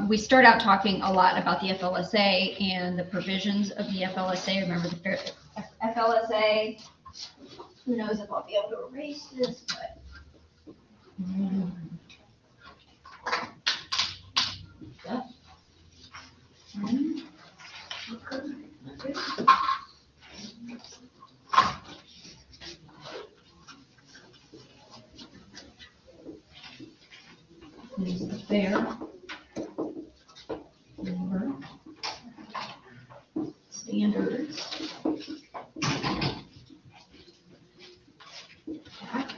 We start out talking a lot about the FLSA and the provisions of the FLSA. Remember the FLSA, who knows if I'll be able to erase this, but. This is the Fair Labor Standards Act.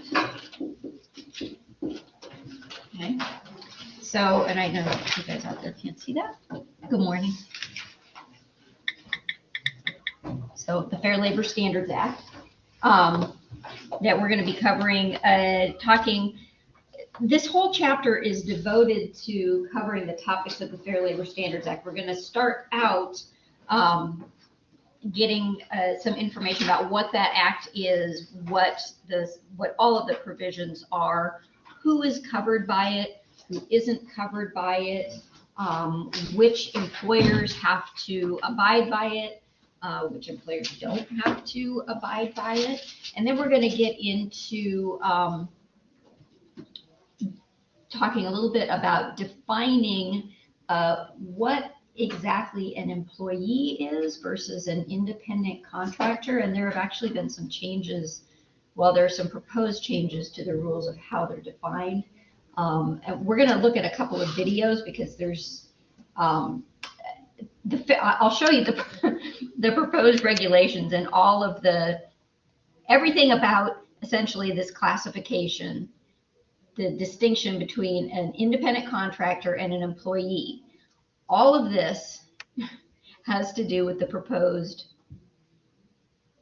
Okay. So, and I know you guys out there can't see that. Good morning. So the Fair Labor Standards Act that we're going to be covering, talking. This whole chapter is devoted to covering the topics of the Fair Labor Standards Act. We're going to start out getting some information about what that act is, what all of the provisions are, who is covered by it, who isn't covered by it, which employers have to abide by it, which employers don't have to abide by it. And then we're going to get into talking a little bit about defining what exactly an employee is versus an independent contractor. And there have actually been some changes, well, there are some proposed changes to the rules of how they're defined. And we're going to look at a couple of videos because there's, I'll show you the proposed regulations and all of everything about essentially this classification, the distinction between an independent contractor and an employee. All of this has to do with the proposed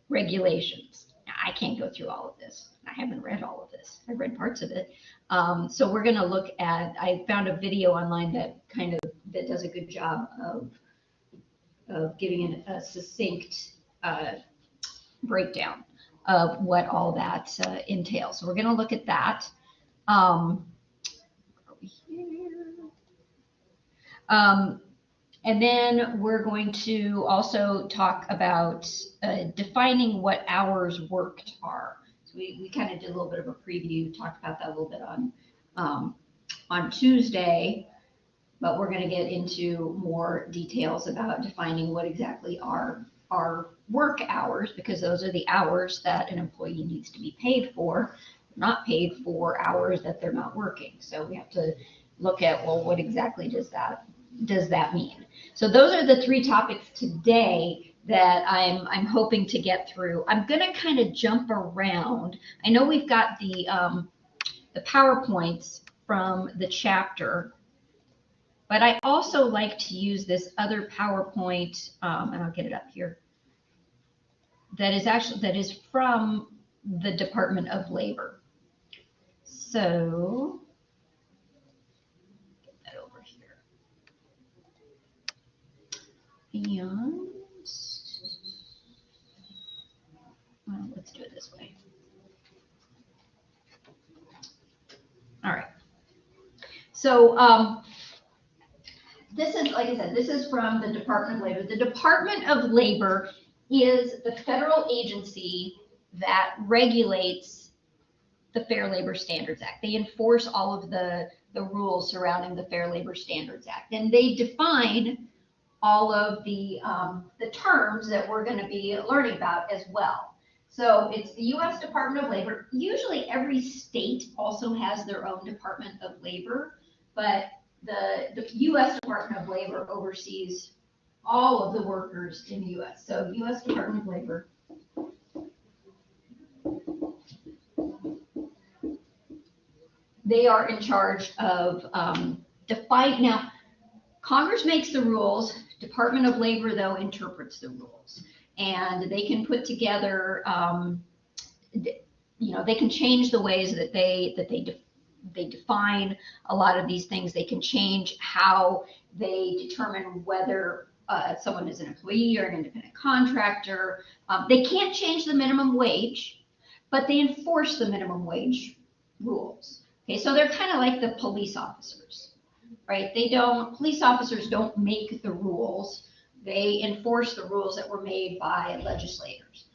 regulations. Now, I can't go through all of this. I haven't read all of this. I've read parts of it. So we're going to look at, I found a video online that that does a good job of giving a succinct breakdown of what all that entails. So we're going to look at that. And then we're going to also talk about defining what hours worked are. So we kind of did a little bit of a preview, talked about that a little bit on Tuesday, but we're going to get into more details about defining what exactly are work hours, because those are the hours that an employee needs to be paid for, not paid for hours that they're not working. So we have to look at, well, what exactly does that mean? So those are the three topics today that I'm hoping to get through. I'm going to kind of jump around. I know we've got the PowerPoints from the chapter, but I also like to use this other PowerPoint, and I'll get it up here, that is from the Department of Labor. So get that over here. And well, let's do it this way. All right. So this is, like I said, this is from the Department of Labor. The Department of Labor is the federal agency that regulates the Fair Labor Standards Act. They enforce all of the rules surrounding the Fair Labor Standards Act, and they define all of the terms that we're going to be learning about as well. So it's the U.S. Department of Labor. Usually every state also has their own Department of Labor, but the U.S. Department of Labor oversees all of the workers in the U.S. So U.S. Department of Labor. They are in charge of defining. Now, Congress makes the rules. Department of Labor, though, interprets the rules, and they can put together. They can change the ways that they define a lot of these things. They can change how they determine whether someone is an employee or an independent contractor. They can't change the minimum wage, but they enforce the minimum wage rules. Okay, so they're kind of like the police officers. right? They don't, police officers don't make the rules. They enforce the rules that were made by legislators.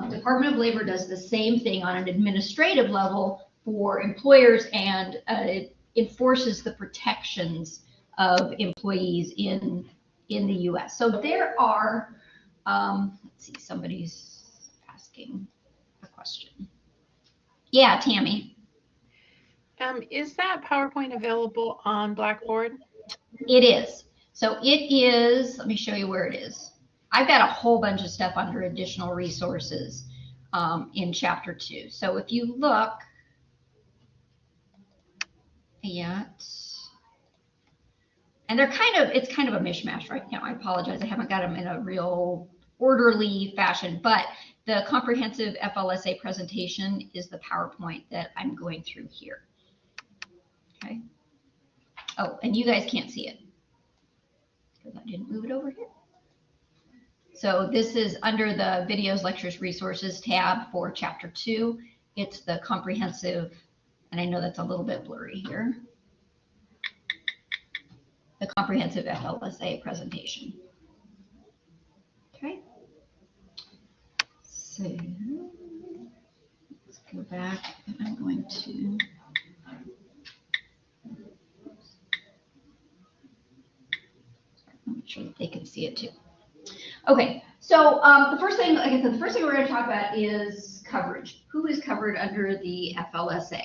Department of Labor does the same thing on an administrative level for employers, and it enforces the protections of employees in the US. So there are, let's see, somebody's asking a question. Yeah, Tammy. Is that PowerPoint available on Blackboard? It is. So it is, let me show you where it is. I've got a whole bunch of stuff under additional resources in chapter 2. So if you look at, and they're it's kind of a mishmash right now. I apologize. I haven't got them in a real orderly fashion, but the comprehensive FLSA presentation is the PowerPoint that I'm going through here. Okay. Oh, and you guys can't see it because I didn't move it over here. So this is under the videos, lectures, resources tab for chapter 2. It's the comprehensive, and I know that's a little bit blurry here, the comprehensive FLSA presentation. Okay. So let's go back, and I'm going to make sure that they can see it too. Okay, so the first thing, like I said, the first thing we're going to talk about is coverage. Who is covered under the FLSA?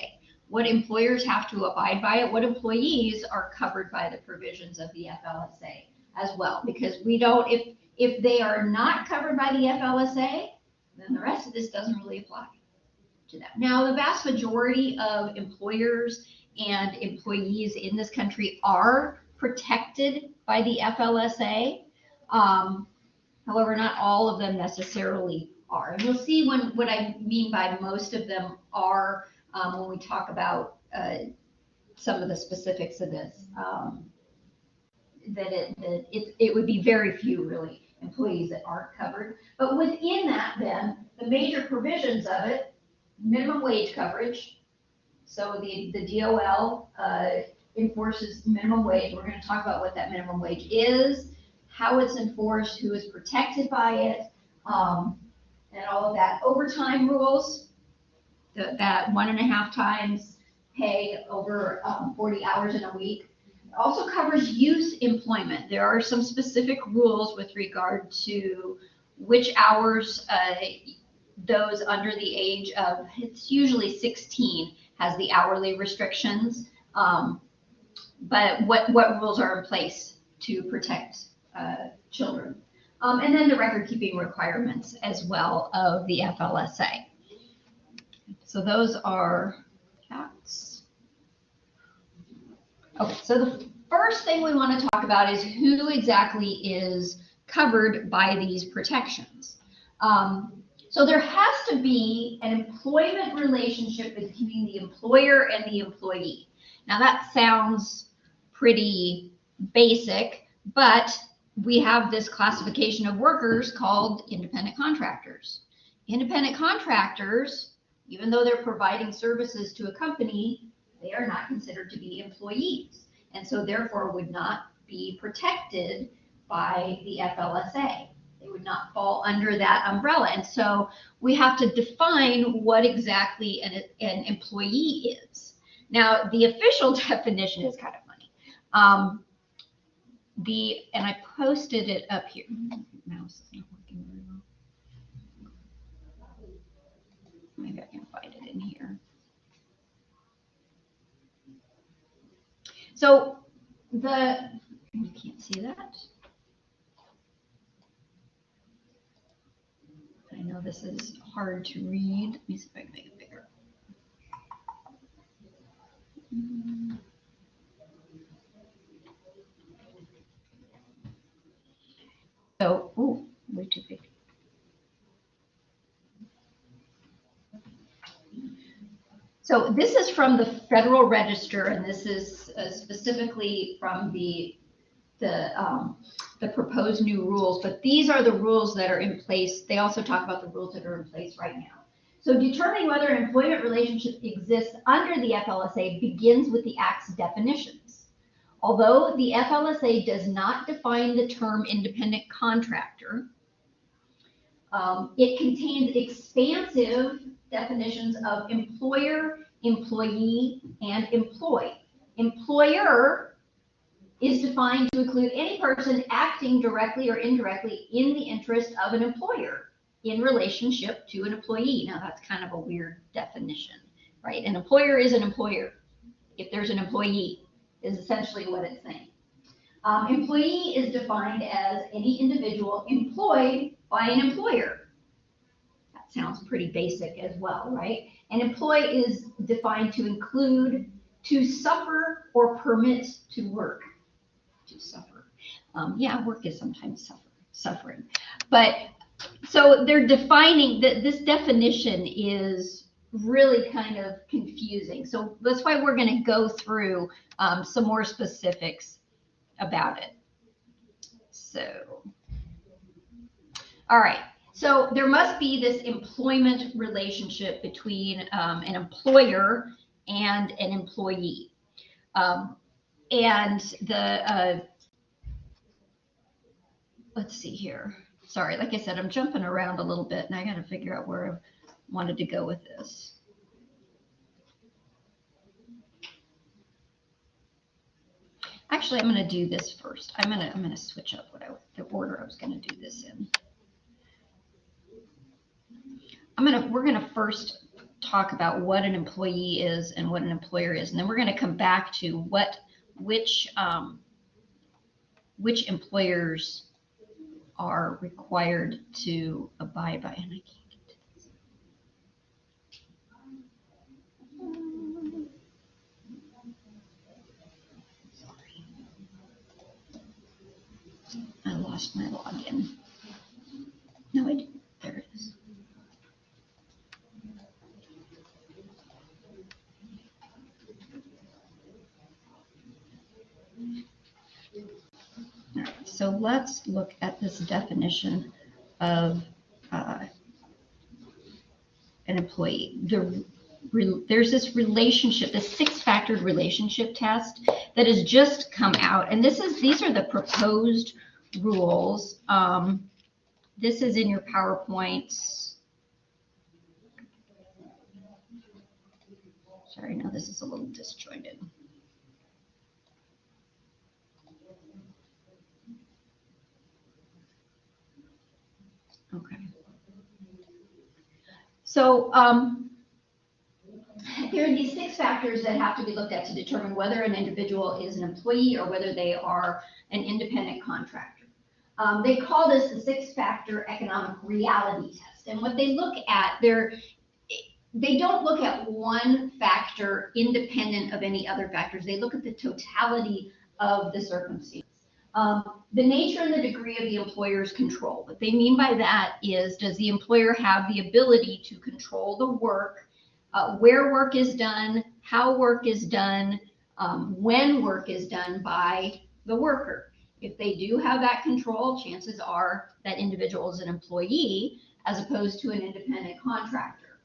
What employers have to abide by it? What employees are covered by the provisions of the FLSA as well? Because we don't, if they are not covered by the FLSA, then the rest of this doesn't really apply to them. Now, the vast majority of employers and employees in this country are protected by the FLSA. However, not all of them necessarily are. And you'll see what I mean by most of them are when we talk about some of the specifics of this. That it would be very few, really, employees that aren't covered. But within that, then, the major provisions of it, minimum wage coverage. So the DOL enforces minimum wage. We're going to talk about what that minimum wage is, how it's enforced, who is protected by it, and all of that. Overtime rules, that 1.5 times pay over 40 hours in a week. It also covers youth employment. There are some specific rules with regard to which hours those under the age of, it's usually 16, has the hourly restrictions. But what rules are in place to protect children. And then the record-keeping requirements as well of the FLSA. So those are facts. Okay, so the first thing we want to talk about is who exactly is covered by these protections. So there has to be an employment relationship between the employer and the employee. Now that sounds pretty basic, but we have this classification of workers called independent contractors. Independent contractors, even though they're providing services to a company, they are not considered to be employees, and so therefore would not be protected by the FLSA. They would not fall under that umbrella. And so we have to define what exactly an employee is. Now, the official definition is kind of funny. And I posted it up here. Mouse is not working very well. Maybe I can find it in here. So you can't see that. I know this is hard to read. Let me see if I can make it bigger. So, ooh, way too big. So this is from the Federal Register, and this is specifically from the proposed new rules, but these are the rules that are in place. They also talk about the rules that are in place right now. So determining whether an employment relationship exists under the FLSA begins with the Act's definitions. Although the FLSA does not define the term independent contractor, it contains expansive definitions of employer, employee, and employee. Employer is defined to include any person acting directly or indirectly in the interest of an employer in relationship to an employee. Now, that's kind of a weird definition, right? An employer is an employer. If there's an employee, is essentially what it's saying. Employee is defined as any individual employed by an employer. That sounds pretty basic as well, right? An employee is defined to include to suffer or permit to work. To suffer. Yeah, work is sometimes suffering. But so they're defining that this definition is really kind of confusing. So that's why we're going to go through some more specifics about it. So, all right. So there must be this employment relationship between an employer and an employee. And the, let's see here. Sorry, like I said, I'm jumping around a little bit and I got to figure out where I wanted to go with this. Actually, I'm going to do this first. I'm going to switch up the order I was going to do this in. We're going to first talk about what an employee is and what an employer is, and then we're going to come back to which employers are required to abide by. And I can't get to this. Sorry. I lost my login. No, I didn't. There it is. All right, so let's look at this definition of an employee. There's this relationship, this 6-factored relationship test that has just come out, and these are the proposed rules. This is in your PowerPoints. Sorry, no, this is a little disjointed. Okay. So there are these 6 factors that have to be looked at to determine whether an individual is an employee or whether they are an independent contractor. They call this the 6-factor economic reality test. And what they look at, they don't look at one factor independent of any other factors. They look at the totality of the circumstance. The nature and the degree of the employer's control. What they mean by that is, does the employer have the ability to control the work, where work is done, how work is done, when work is done by the worker? If they do have that control, chances are that individual is an employee as opposed to an independent contractor.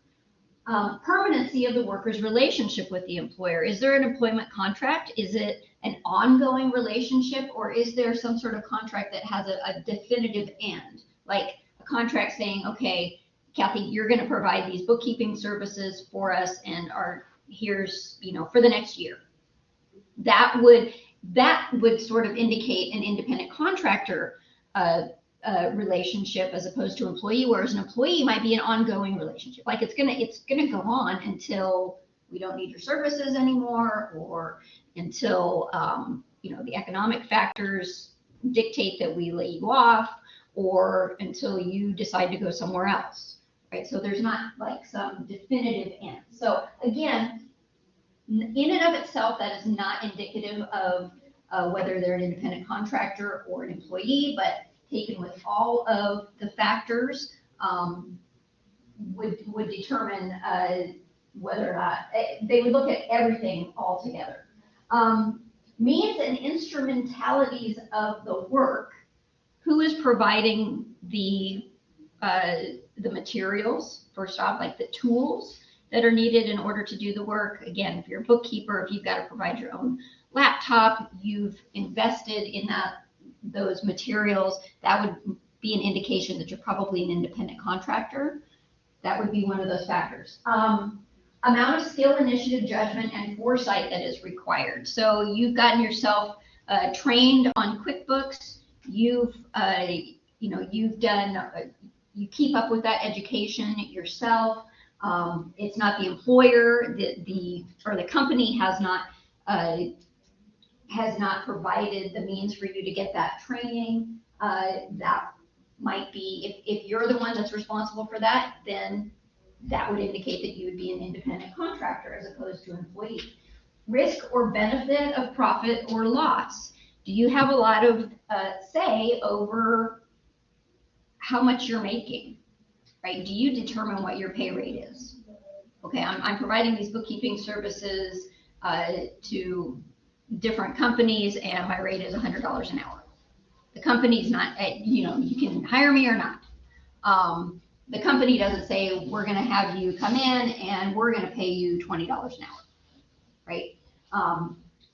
Permanency of the worker's relationship with the employer. Is there an employment contract? Is it an ongoing relationship, or is there some sort of contract that has a definitive end? Like a contract saying, okay, Kathy, you're going to provide these bookkeeping services for us and here's, for the next year. That would sort of indicate an independent contractor relationship as opposed to employee, whereas an employee might be an ongoing relationship. Like it's gonna go on until we don't need your services anymore, or until the economic factors dictate that we lay you off, or until you decide to go somewhere else, right? So there's not like some definitive end. So again, in and of itself, that is not indicative of whether they're an independent contractor or an employee, but taken with all of the factors would determine whether or not they would look at everything all together. Means and instrumentalities of the work. Who is providing the materials? First off, like the tools that are needed in order to do the work. Again, if you're a bookkeeper, if you've got to provide your own laptop, you've invested in those materials, that would be an indication that you're probably an independent contractor. That would be one of those factors. Amount of skill, initiative, judgment, and foresight that is required. So you've gotten yourself trained on QuickBooks. You've done, you keep up with that education yourself. It's not the employer, or the company has not provided the means for you to get that training. That might be, if you're the one that's responsible for that, then that would indicate that you would be an independent contractor as opposed to an employee. Risk or benefit of profit or loss. Do you have a lot of say over how much you're making, right? Do you determine what your pay rate is? Okay, I'm providing these bookkeeping services to different companies, and my rate is $100 an hour. The company's not, you can hire me or not. The company doesn't say, we're going to have you come in and we're going to pay you $20 an hour, right?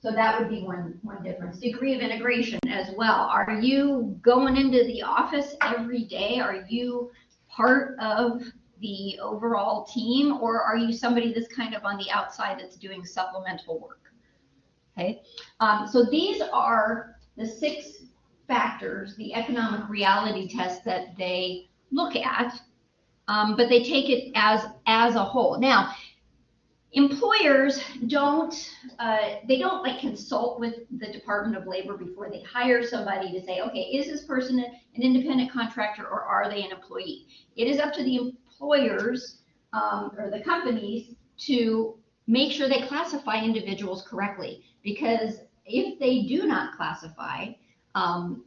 So that would be one difference. Degree of integration as well. Are you going into the office every day? Are you part of the overall team, or are you somebody that's kind of on the outside that's doing supplemental work? Okay, so these are the 6 factors, the economic reality test that they look at, but they take it as a whole. Now, employers don't like consult with the Department of Labor before they hire somebody to say, okay, is this person an independent contractor or are they an employee? It is up to the employers or the companies to make sure they classify individuals correctly, because if they do not classify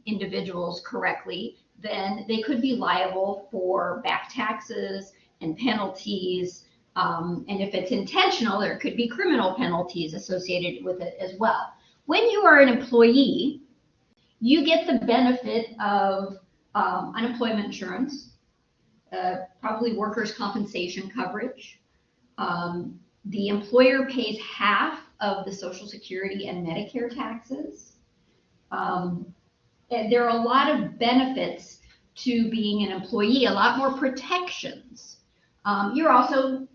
individuals correctly, then they could be liable for back taxes and penalties. And if it's intentional, there could be criminal penalties associated with it as well. When you are an employee, you get the benefit of unemployment insurance, probably workers' compensation coverage. The employer pays half of the Social Security and Medicare taxes. And there are a lot of benefits to being an employee, a lot more protections. You're also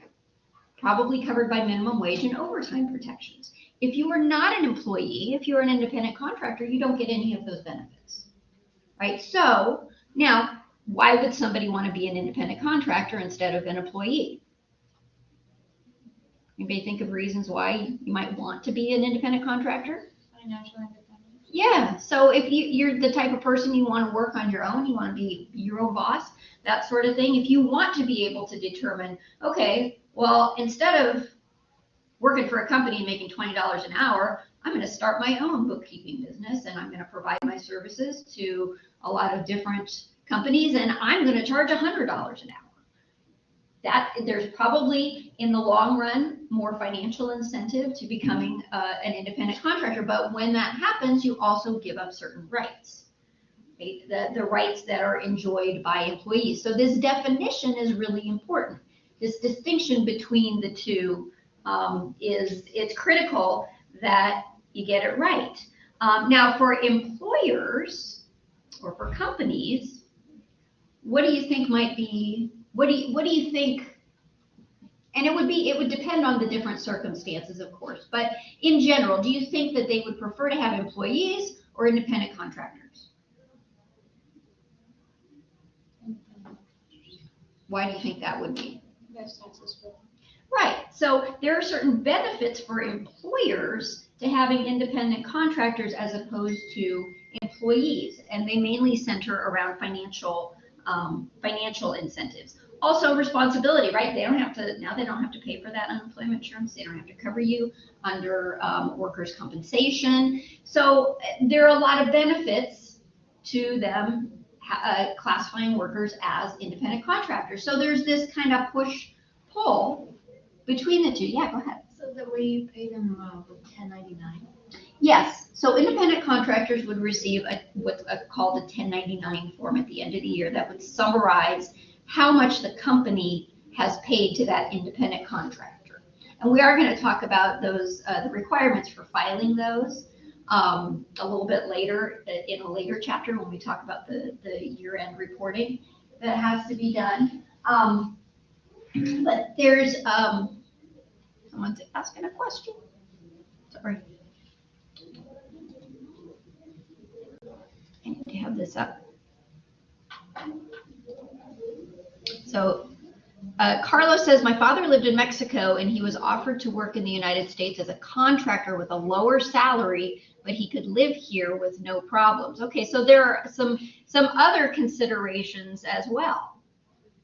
probably covered by minimum wage and overtime protections. If you are not an employee, if you're an independent contractor, you don't get any of those benefits, right? So now, why would somebody want to be an independent contractor instead of an employee? Anybody think of reasons why you might want to be an independent contractor? Financial independence. Yeah, so if you're the type of person you want to work on your own, you want to be your own boss, that sort of thing. If you want to be able to determine, okay, well, instead of working for a company and making $20 an hour, I'm going to start my own bookkeeping business and I'm going to provide my services to a lot of different companies and I'm going to charge $100 an hour. There's probably in the long run more financial incentive to becoming an independent contractor, but when that happens, you also give up certain rights, right? The rights that are enjoyed by employees. So this definition is really important. This distinction between the two it's critical that you get it right. Now, for employers or for companies, what do you think might be? What do you think? And it would depend on the different circumstances, of course. But in general, do you think that they would prefer to have employees or independent contractors? Why do you think that would be? Less taxes for them. Right. So there are certain benefits for employers to having independent contractors as opposed to employees, and they mainly center around financial incentives. Also responsibility, right? They don't have to pay for that unemployment insurance. They don't have to cover you under workers' compensation. So there are a lot of benefits to them classifying workers as independent contractors. So there's this kind of push-pull between the two. Yeah, go ahead. So the way you pay them with 1099? Yes. So independent contractors would receive what's called a 1099 form at the end of the year that would summarize how much the company has paid to that independent contractor. And we are going to talk about those, the requirements for filing those. a little bit later, in a later chapter when we talk about the year-end reporting that has to be done. But there's, someone's asking a question. Sorry. I need to have this up. So Carlos says, my father lived in Mexico and he was offered to work in the United States as a contractor with a lower salary, but he could live here with no problems. Okay, so there are some other considerations as well,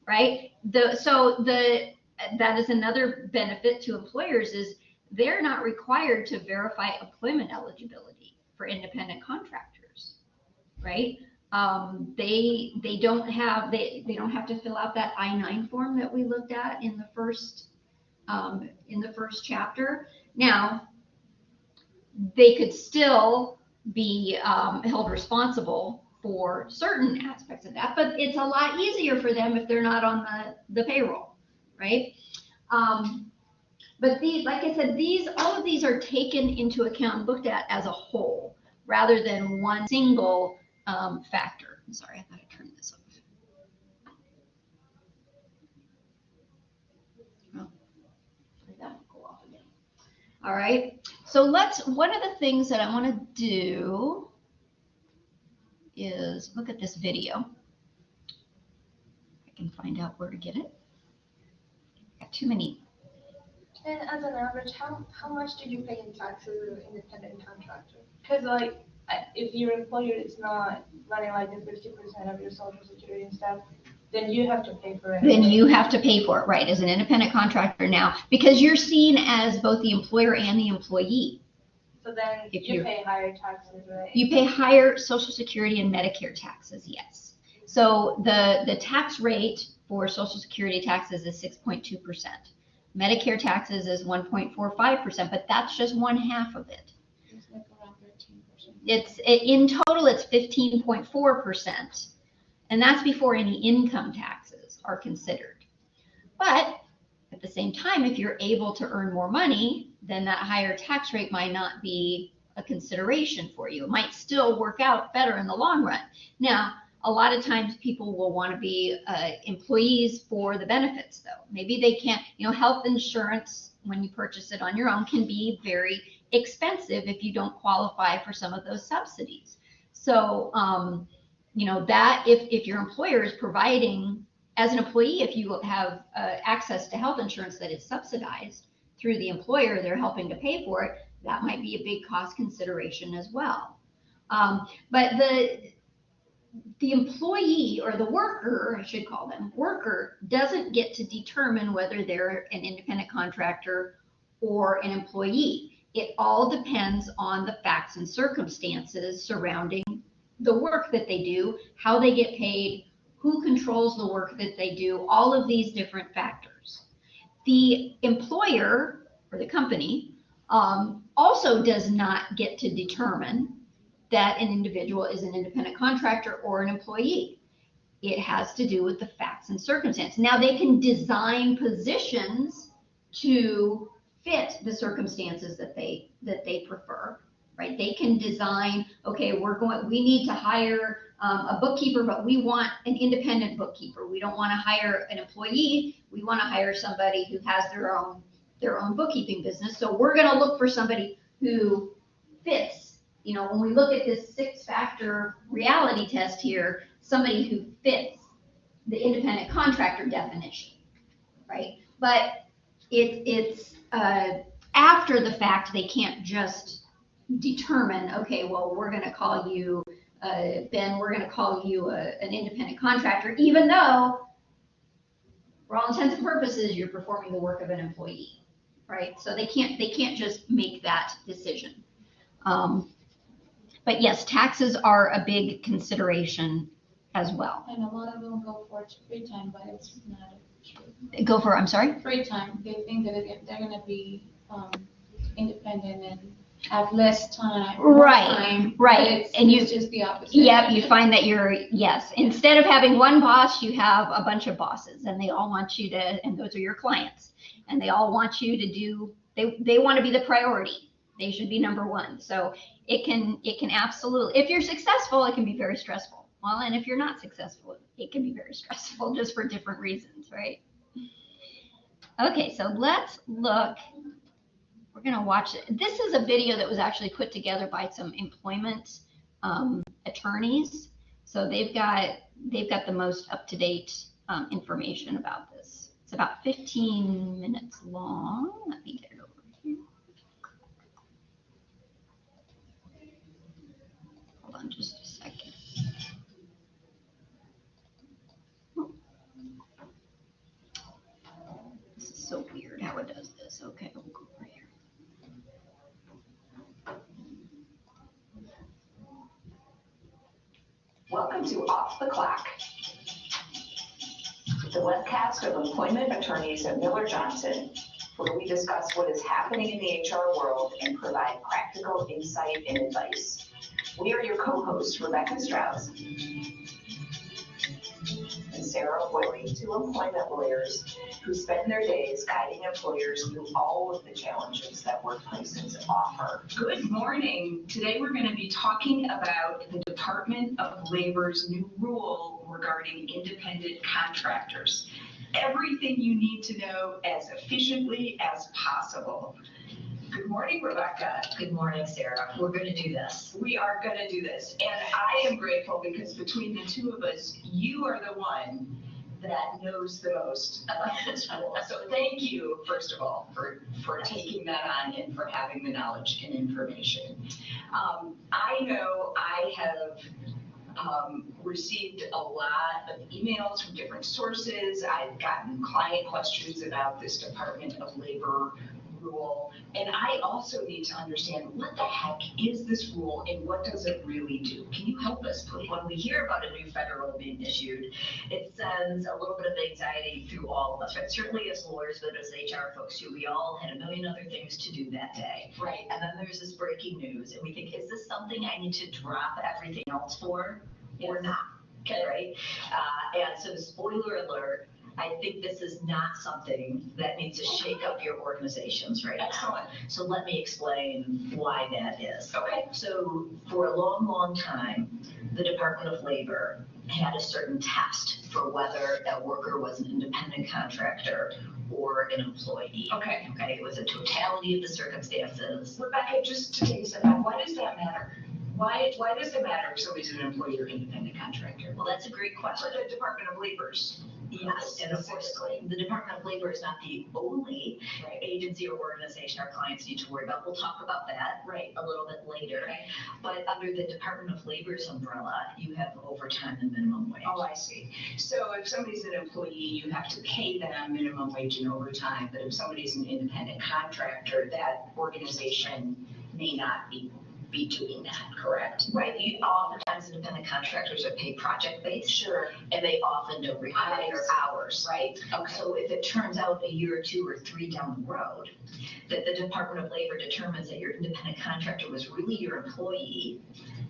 right? That is another benefit to employers is they're not required to verify employment eligibility for independent contractors, right? They don't have to fill out that I-9 form that we looked at in the first chapter. Now, they could still be held responsible for certain aspects of that, but it's a lot easier for them if they're not on the payroll, right? But like I said, all of these are taken into account, looked at as a whole, rather than one single factor. I'm sorry, I thought I turned this off. Oh, that will go off again. All right, so one of the things that I want to do is look at this video. I can find out where to get it. Got too many. And as an average, how much do you pay in taxes as an independent contractor? Because like, if your employer is not running like the 50% of your Social Security and stuff, then you have to pay for it. Then you have to pay for it, right, as an independent contractor now, because you're seen as both the employer and the employee. So then you pay higher taxes, right? You pay higher Social Security and Medicare taxes, yes. So the tax rate for Social Security taxes is 6.2%. Medicare taxes is 1.45%, but that's just one half of it. It's like around 13%. In total, it's 15.4%, and that's before any income taxes are considered. But at the same time, if you're able to earn more money, then that higher tax rate might not be a consideration for you. It might still work out better in the long run. Now, a lot of times people will want to be employees for the benefits, though. Maybe they can't, health insurance, when you purchase it on your own, can be very expensive if you don't qualify for some of those subsidies. So, that if your employer is providing, as an employee, if you have access to health insurance that is subsidized through the employer, they're helping to pay for it, that might be a big cost consideration as well. But the employee, or the worker, I should call them, worker, doesn't get to determine whether they're an independent contractor or an employee. It all depends on the facts and circumstances surrounding the work that they do, how they get paid, who controls the work that they do, all of these different factors. The employer, or the company, also does not get to determine that an individual is an independent contractor or an employee. It has to do with the facts and circumstances. Now, they can design positions to fit the circumstances that they prefer, right? They can design, okay, we need to hire a bookkeeper, but we want an independent bookkeeper. We don't want to hire an employee. We want to hire somebody who has their own bookkeeping business. So we're going to look for somebody who fits. When we look at this 6-factor reality test here, somebody who fits the independent contractor definition, right? But it's after the fact, they can't just determine, okay, well, we're going to call you, Ben, we're going to call you an independent contractor, even though, for all intents and purposes, you're performing the work of an employee, right? So they can't just make that decision. But yes, taxes are a big consideration as well. And a lot of them go for free time, but it's not true. Go for, I'm sorry? Free time. They think that they're going to be independent and have less time. Right, time, right. It's just the opposite. Yep, you find that yes, instead of having one boss, you have a bunch of bosses, and they all want you to, and those are your clients, and they all want you to do, they want to be the priority. They should be number one. So it can absolutely, if you're successful, it can be very stressful. Well, and if you're not successful, it can be very stressful just for different reasons, right? Okay, so let's look. We're going to watch it. This is a video that was actually put together by some employment attorneys. So they've got the most up-to-date information about this. It's about 15 minutes long. Let me get it over here. Hold on just a second. This is so weird how it does this. Okay, we'll go over here. Welcome to Off the Clock, the webcast of employment attorneys at Miller Johnson, where we discuss what is happening in the HR world and provide practical insight and advice. We are your co-hosts, Rebecca Strauss and Sarah Wiley, two employment lawyers who spend their days guiding employers through all of the challenges that workplaces offer. Good morning. Today we're going to be talking about the Department of Labor's new rule regarding independent contractors. Everything you need to know as efficiently as possible. Good morning, Rebecca. Good morning, Sarah. We're going to do this. We are going to do this. And I am grateful because between the two of us, you are the one that knows the most about this rule. So thank you, first of all, for taking that on and for having the knowledge and information. I know I have received a lot of emails from different sources. I've gotten client questions about this Department of Labor rule, and I also need to understand what the heck is this rule and what does it really do? Can you help us, please? When we hear about a new federal rule being issued, it sends a little bit of anxiety through all of us, right? Certainly as lawyers, but as HR folks too, we all had a million other things to do that day. Right. And then there's this breaking news, and we think, is this something I need to drop everything else for or not? Okay, right? And so spoiler alert, I think this is not something that needs to shake up your organizations right now. Excellent. So let me explain why that is. Okay. So for a long, long time, the Department of Labor had a certain test for whether a worker was an independent contractor or an employee. Okay. Okay, it was a totality of the circumstances. Rebecca, just to take a step back, why does that matter? Why does it matter if somebody's an employee or independent contractor? Well, that's a great question. For the Department of Labor's. Yes, and of course, the Department of Labor is not the only Right. agency or organization our clients need to worry about. We'll talk about that Right. a little bit later. Okay. But under the Department of Labor's umbrella, you have overtime and minimum wage. Oh, I see. So if somebody's an employee, you have to pay them minimum wage and overtime, but if somebody's an independent contractor, that organization may not be doing that, correct? Right, oftentimes independent contractors are paid project-based. Sure. And they often don't require hours. Right. Okay. So if it turns out a year or two or three down the road that the Department of Labor determines that your independent contractor was really your employee,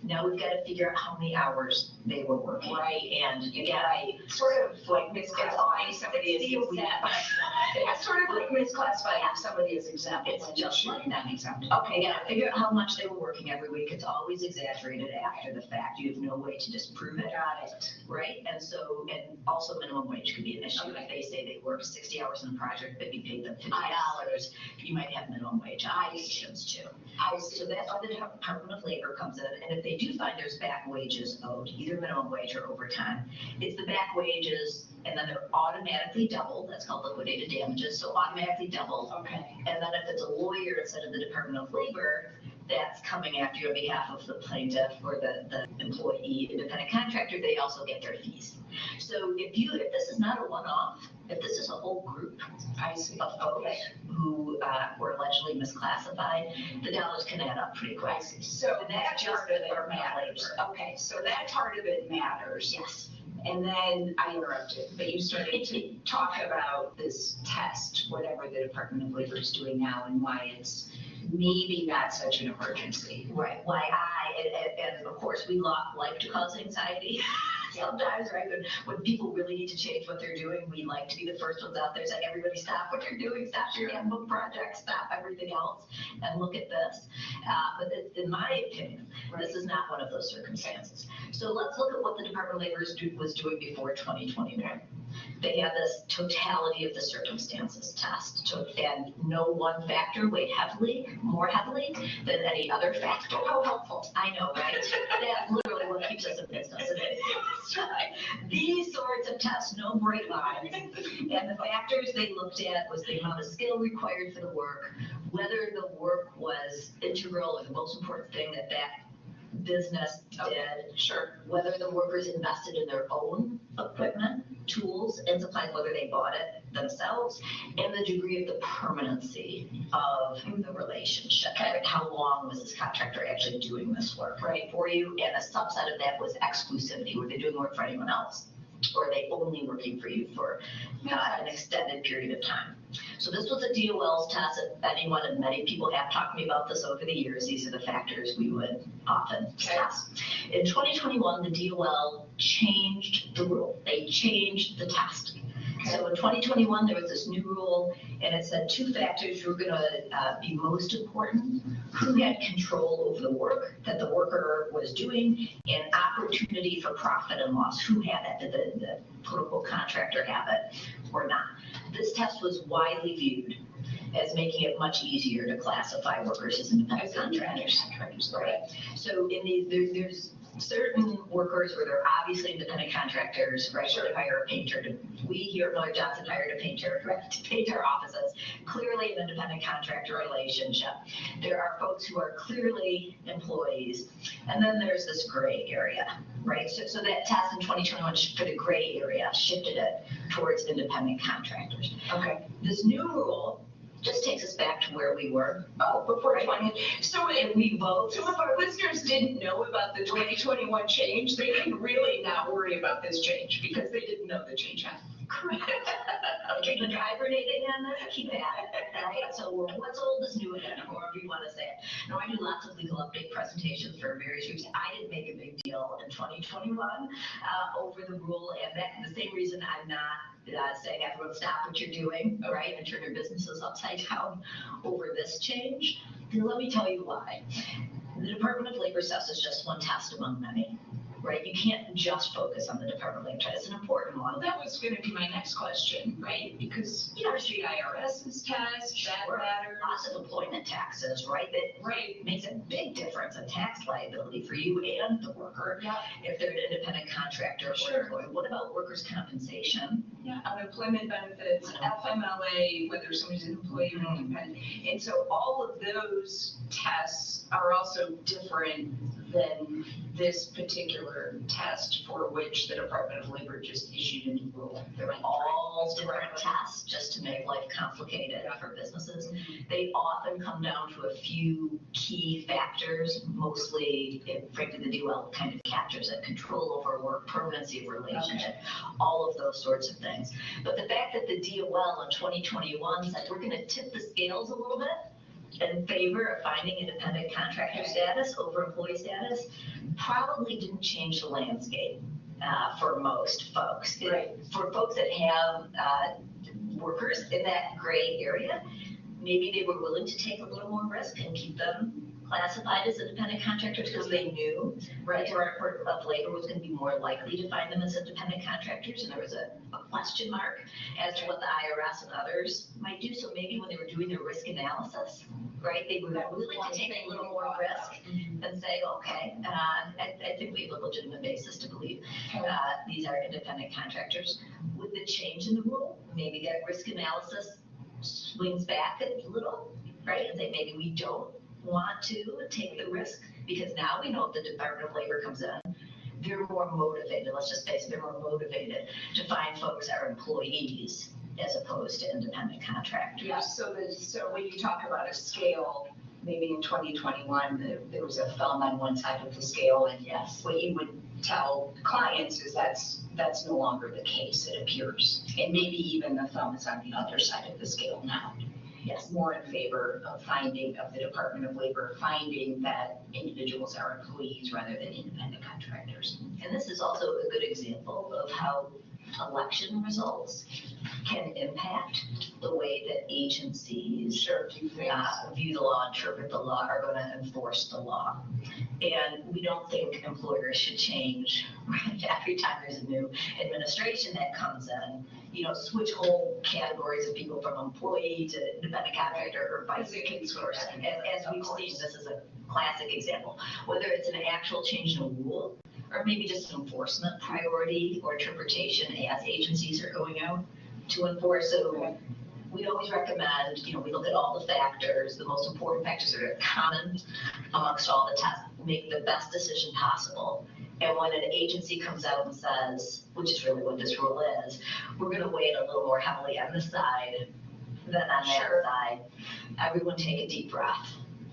now we've got to figure out how many hours they were working. Right. And You again, get sort of like misclassifying somebody as exempt. It's sort of like misclassifying somebody as exempt. It's when just you like should that. be exempt. okay, you got to figure out how much they were working every week. It's always exaggerated after the fact. You have no way to disprove it. Got it. Right, and so, and also minimum wage could be an issue. Okay. If they say they work 60 hours in a project, but you paid them $50, you might have minimum wage obligations too. So that's why the Department of Labor comes in, and if they do find there's back wages owed, either minimum wage or overtime, it's the back wages, and then they're automatically doubled, that's called liquidated damages, so automatically doubled. Okay. And then if it's a lawyer instead of the Department of Labor, that's coming after you on behalf of the plaintiff or the employee, independent contractor, they also get their fees. So if this is not a one-off, if this is a whole group I see. of folks who were allegedly misclassified, the dollars can add up pretty quick. I see. So that part of it matters. Okay, so that part of it matters. Yes. And then I interrupted, but you started to talk about this test, whatever the Department of Labor is doing now and why it's maybe not such an emergency. Right. Why and of course we like to cause anxiety. Sometimes, right, when people really need to change what they're doing, we like to be the first ones out there saying, everybody stop what you're doing, stop your handbook project, stop everything else, and look at this. But in my opinion, this is not one of those circumstances. So let's look at what the Department of Labor was doing before 2021. They had this totality of the circumstances test, and no one factor weighed more heavily than any other factor. How helpful. I know, right? That's literally what keeps us in business. These sorts of tests, no bright lines, and the factors they looked at was the amount of skill required for the work, whether the work was integral or the most important thing that business did. Sure. Whether the workers invested in their own equipment, tools, and supplies, whether they bought it themselves, and the degree of the permanency of the relationship. Right? How long was this contractor actually doing this work for you? And a subset of that was exclusivity. Were they doing work for anyone else? Or are they only working for you for an extended period of time? So this was a DOL's test. Anyone and many people have talked to me about this over the years. These are the factors we would often test. In 2021, the DOL changed the rule. They changed the test. So in 2021, there was this new rule, and it said two factors were going to be most important: who had control over the work that the worker was doing, and opportunity for profit and loss. Who had that? Did the quote-unquote contractor have it or not? This test was widely viewed as making it much easier to classify workers as independent contractors. Right. So in these, there's certain workers where they're obviously independent contractors, right? Sure. They hire a painter. We here at Miller Johnson hired a painter to paint our offices. Clearly an independent contractor relationship. There are folks who are clearly employees. And then there's this gray area, right? So that test in 2021 for the gray area shifted it towards independent contractors. Okay. This new rule just takes us back to where we were. Oh, before 20. So if we vote. So if our listeners didn't know about the 2021 change, they can really not worry about this change because they didn't know the change happened. Correct. Keep hibernating on this, keep at it, right? So what's old is new again, or however you want to say it. Now, I do lots of legal update presentations for various reasons. I didn't make a big deal in 2021 over the rule, and that's the same reason I'm not saying everyone stop what you're doing, right, and turn your businesses upside down over this change. And let me tell you why. The Department of Labor test is just one test among many. Right, you can't just focus on the Department of Labor. It's an important one. Well, that was going to be my next question, right? Because there's the IRS's test, that matters. Lots of employment taxes, right? That makes a big difference in tax liability for you and the worker if they're an independent contractor or employee. What about workers' compensation? Yeah, unemployment benefits, FMLA, whether somebody's an employee or independent. And so all of those tests are also different than this particular test for which the Department of Labor just issued a new rule. They're all different tests just to make life complicated for businesses. They often come down to a few key factors, mostly, frankly, the DOL kind of captures it: control over work, permanency of relationship, all of those sorts of things. But the fact that the DOL in 2021 said we're going to tip the scales a little bit in favor of finding independent contractor status over employee status probably didn't change the landscape for most folks. Right. For folks that have workers in that gray area, maybe they were willing to take a little more risk and keep them classified as independent contractors because they knew the Department of Labor was going to be more likely to find them as independent contractors, and there was a question mark as to what the IRS and others might do. So maybe when they were doing their risk analysis, right, they were willing to take a little more risk and say, okay, I think we have a legitimate basis to believe these are independent contractors. With the change in the rule, maybe that risk analysis swings back a little, right, and say maybe we don't want to take the risk because now we know if the Department of Labor comes in, they're more motivated. Let's just face it, they're more motivated to find folks that are employees as opposed to independent contractors. Yeah, so when you talk about a scale, maybe in 2021, there was a thumb on one side of the scale, and yes, what you would tell clients is that's no longer the case, it appears. And maybe even the thumb is on the other side of the scale now. yes, more in favor of the Department of Labor finding that individuals are employees rather than independent contractors. And this is also a good example of how election results can impact the way that agencies view the law, interpret the law, are going to enforce the law. And we don't think employers should change every time there's a new administration that comes in, switch whole categories of people from employee to independent contractor or vice versa. As we've seen, this is a classic example. Whether it's an actual change in a rule or maybe just an enforcement priority or interpretation as agencies are going out to enforce. So we always recommend, we look at all the factors, the most important factors that are common amongst all the tests, make the best decision possible. And when an agency comes out and says, which is really what this rule is, we're going to weigh it a little more heavily on this side than on that side. Everyone take a deep breath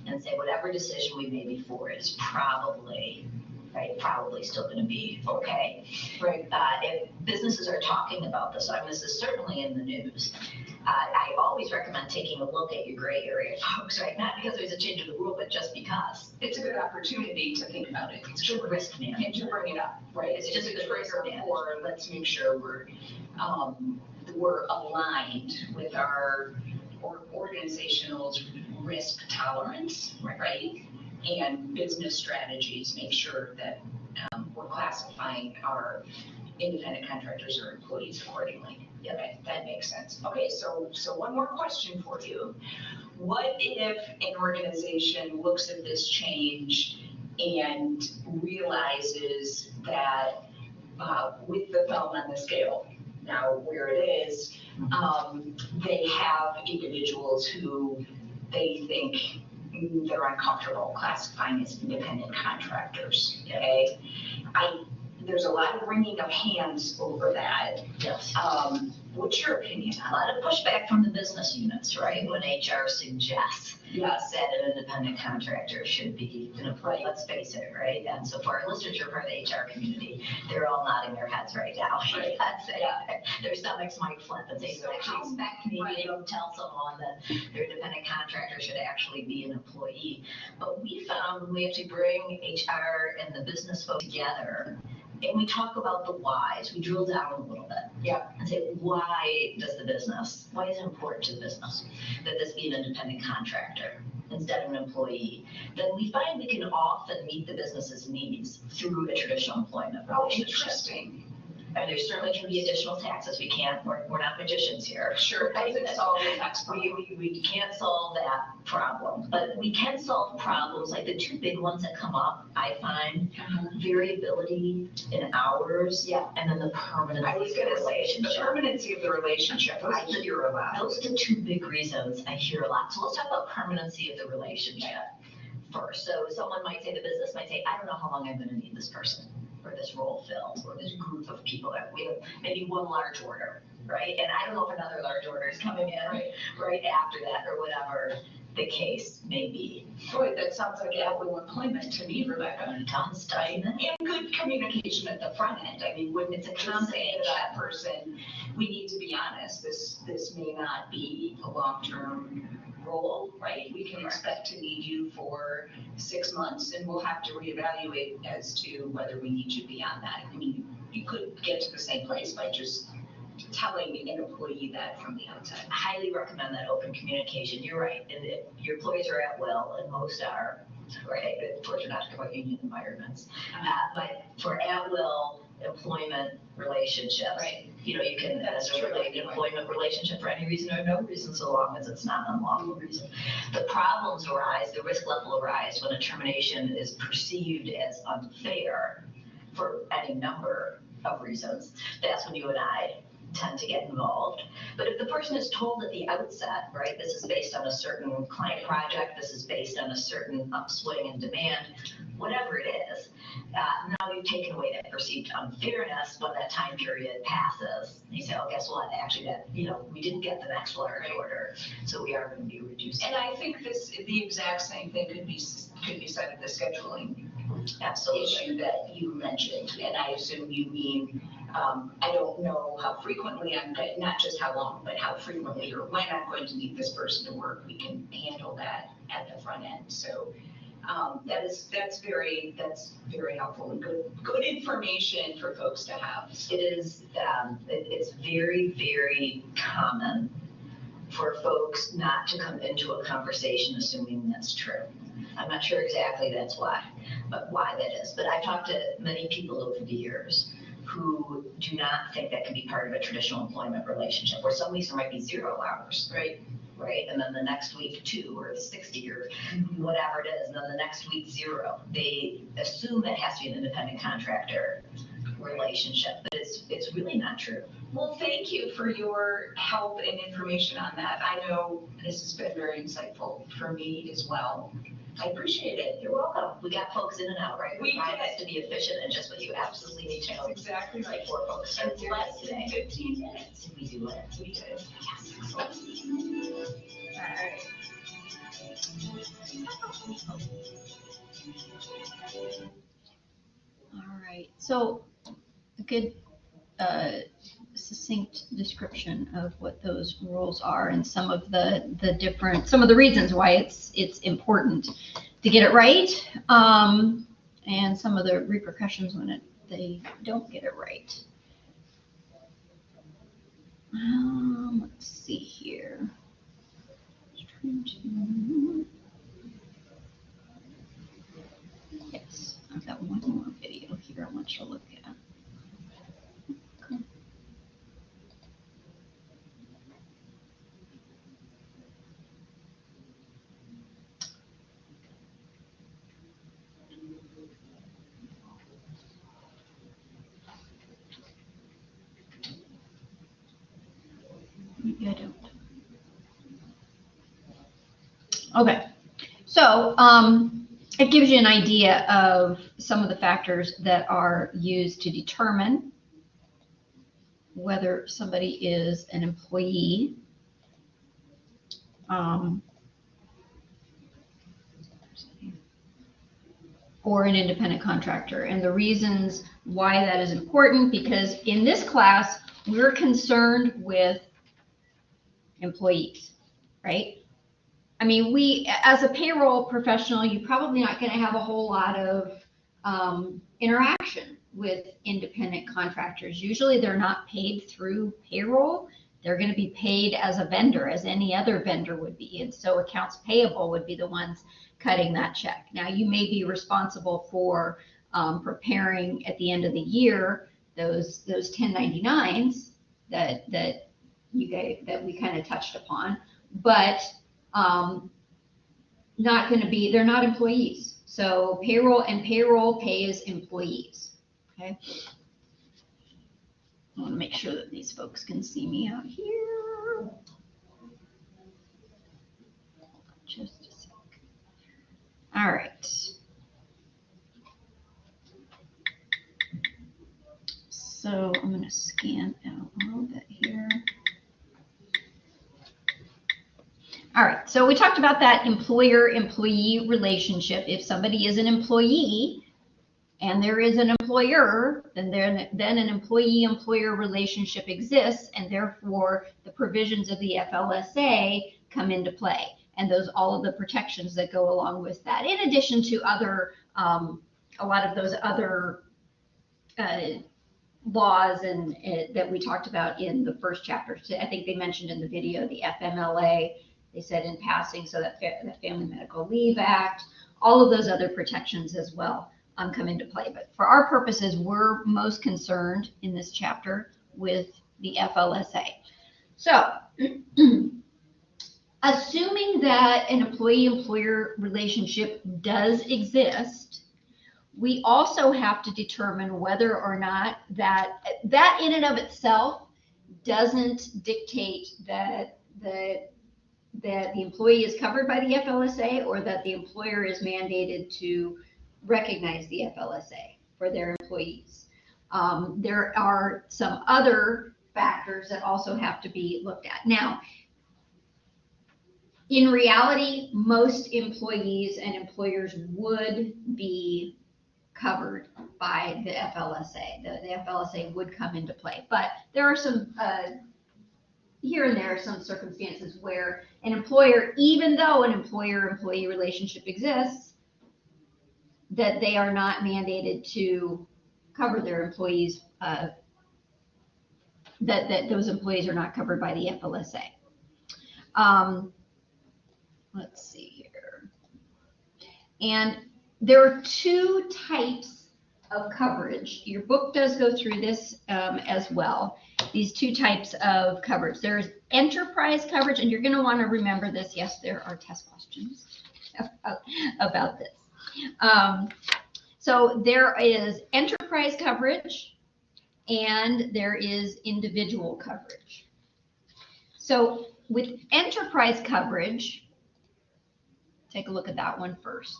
and say whatever decision we made before is probably still going to be okay. Right. If businesses are talking about this, this is certainly in the news. I always recommend taking a look at your gray area, folks, right? Not because there's a change of the rule, but just because. It's a good opportunity to think about it. It's good risk management. And to bring it up, right? It's just a trigger for, let's make sure we're aligned with our organizational risk tolerance, right? And business strategies, make sure that we're classifying our independent contractors or employees accordingly. Yeah, that makes sense. Okay, so one more question for you. What if an organization looks at this change and realizes that with the thumb on the scale, now where it is, they have individuals who they think they're uncomfortable classifying as independent contractors, okay? There's a lot of wringing of hands over that. Yes. What's your opinion on A lot of pushback from the business units, right? When HR suggests that an independent contractor should be an employee, let's face it, right? And so for our listeners who are part of the HR community, they're all nodding their heads right now. Right? Their stomachs might flip and say, you actually expect me to tell someone that their independent contractor should actually be an employee. But we found when we actually bring HR and the business folks together, and we talk about the whys, we drill down a little bit. And say, why is it important to the business that this be an independent contractor instead of an employee? Then we find we can often meet the business's needs through a traditional employment relationship. Interesting. And there certainly can be additional taxes. We're not magicians here. Sure, doesn't solve the tax problem. We can't solve that problem, but we can solve problems like the two big ones that come up, I find, variability in hours, and then the permanency I was going to say, the relationship. permanency of the relationship, I hear a lot. Those are the two big reasons I hear a lot. So let's talk about permanency of the relationship first. So someone might say, the business might say, I don't know how long I'm going to need this person, or this role filled, or this group of people that we have, maybe one large order, right? And I don't know if another large order is coming in right after that, or whatever the case may be. Boy, that sounds like at-will employment to me, Rebecca. It does, doesn't it? And good communication at the front end. I mean, when it's a saying to that person, we need to be honest, this may not be a long-term role, right? We can expect to need you for 6 months, and we'll have to reevaluate as to whether we need you beyond that. I mean, you could get to the same place by just telling an employee that from the outset. I highly recommend that open communication. You're right, and if your employees are at will, and most are, right? Of course, we're not talking about union environments, but for at will employment relationships, you can terminate an employment relationship for any reason or no reason, so long as it's not an unlawful reason. The problems arise, the risk level arise when a termination is perceived as unfair for any number of reasons. That's when you and I tend to get involved. But if the person is told at the outset, right, this is based on a certain client project, this is based on a certain upswing in demand, whatever it is, now you've taken away that perceived unfairness when that time period passes. And you say, oh, guess what? Actually, we didn't get the next large order, so we are going to be reducing. And I think the exact same thing could be said of the scheduling issue that you mentioned, and I assume you mean, I don't know how frequently not just how long, but how frequently or when I'm going to need this person to work. We can handle that at the front end. So that's very helpful and good information for folks to have. It is, it's very, very common for folks not to come into a conversation assuming that's true. I'm not sure exactly why that is, but I've talked to many people over the years who do not think that can be part of a traditional employment relationship, where some weeks there might be 0 hours, right? And then the next week 2 or 60 or whatever it is, and then the next week 0. They assume that has to be an independent contractor relationship, but it's really not true. Well, thank you for your help and information on that. I know this has been very insightful for me as well. I appreciate it. You're welcome. We got folks in and out, right? We trying did. to be efficient and just what you absolutely need to know. That's exactly right. 4 folks. And Less today. 15 minutes. Did we do it? We did. Yes. All right, so a good succinct description of what those rules are and some of the reasons why it's important to get it right, and some of the repercussions when they don't get it right. Let's see here. Yes, I've got one more video here I want you to look at. Okay. Maybe I don't. Okay, so it gives you an idea of some of the factors that are used to determine whether somebody is an employee, or an independent contractor. And the reasons why that is important, because in this class, we're concerned with employees, right? I mean, we, as a payroll professional, you're probably not going to have a whole lot of interaction with independent contractors. Usually they're not paid through payroll. They're going to be paid as a vendor, as any other vendor would be. And so accounts payable would be the ones cutting that check. Now, you may be responsible for preparing at the end of the year those 1099s that we kind of touched upon, but not going to be, they're not employees. So payroll pays employees. Okay. I want to make sure that these folks can see me out here. Just a sec. All right. So I'm going to scan out a little bit here. All right, so we talked about that employer-employee relationship. If somebody is an employee and there is an employer, then an employee-employer relationship exists, and therefore the provisions of the FLSA come into play, and all of the protections that go along with that, in addition to other, a lot of those other laws that we talked about in the first chapter. So I think they mentioned in the video the FMLA. They said in passing, so that the Family Medical Leave Act, all of those other protections as well come into play. But for our purposes, we're most concerned in this chapter with the FLSA. So assuming that an employee-employer relationship does exist, we also have to determine whether or not that in and of itself doesn't dictate that the employee is covered by the FLSA, or that the employer is mandated to recognize the FLSA for their employees. There are some other factors that also have to be looked at. Now, in reality, most employees and employers would be covered by the FLSA. The FLSA would come into play, but there are some, here and there, some circumstances where an employer, even though an employer-employee relationship exists, that they are not mandated to cover their employees, that those employees are not covered by the FLSA. Let's see here. And there are two types of coverage. Your book does go through this as well. These two types of coverage. There's enterprise coverage, and you're going to want to remember this. Yes, there are test questions about this. So there is enterprise coverage and there is individual coverage. So with enterprise coverage, take a look at that one first.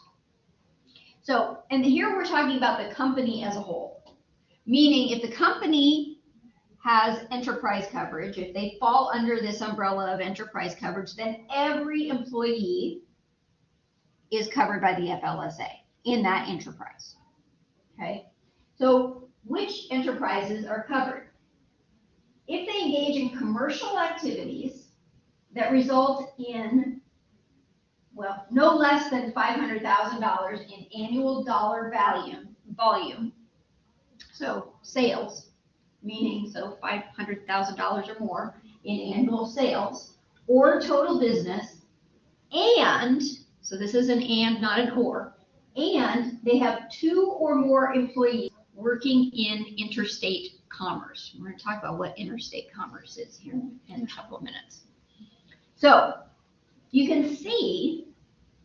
So, and here we're talking about the company as a whole, meaning if the company has enterprise coverage, if they fall under this umbrella of enterprise coverage, then every employee is covered by the FLSA in that enterprise. Okay, so which enterprises are covered? If they engage in commercial activities that result in, well, no less than $500,000 in annual dollar volume, so sales, meaning so $500,000 or more in annual sales, or total business, and, so this is an and, not an or, and they have 2 or more employees working in interstate commerce. We're going to talk about what interstate commerce is here in a couple of minutes. So you can see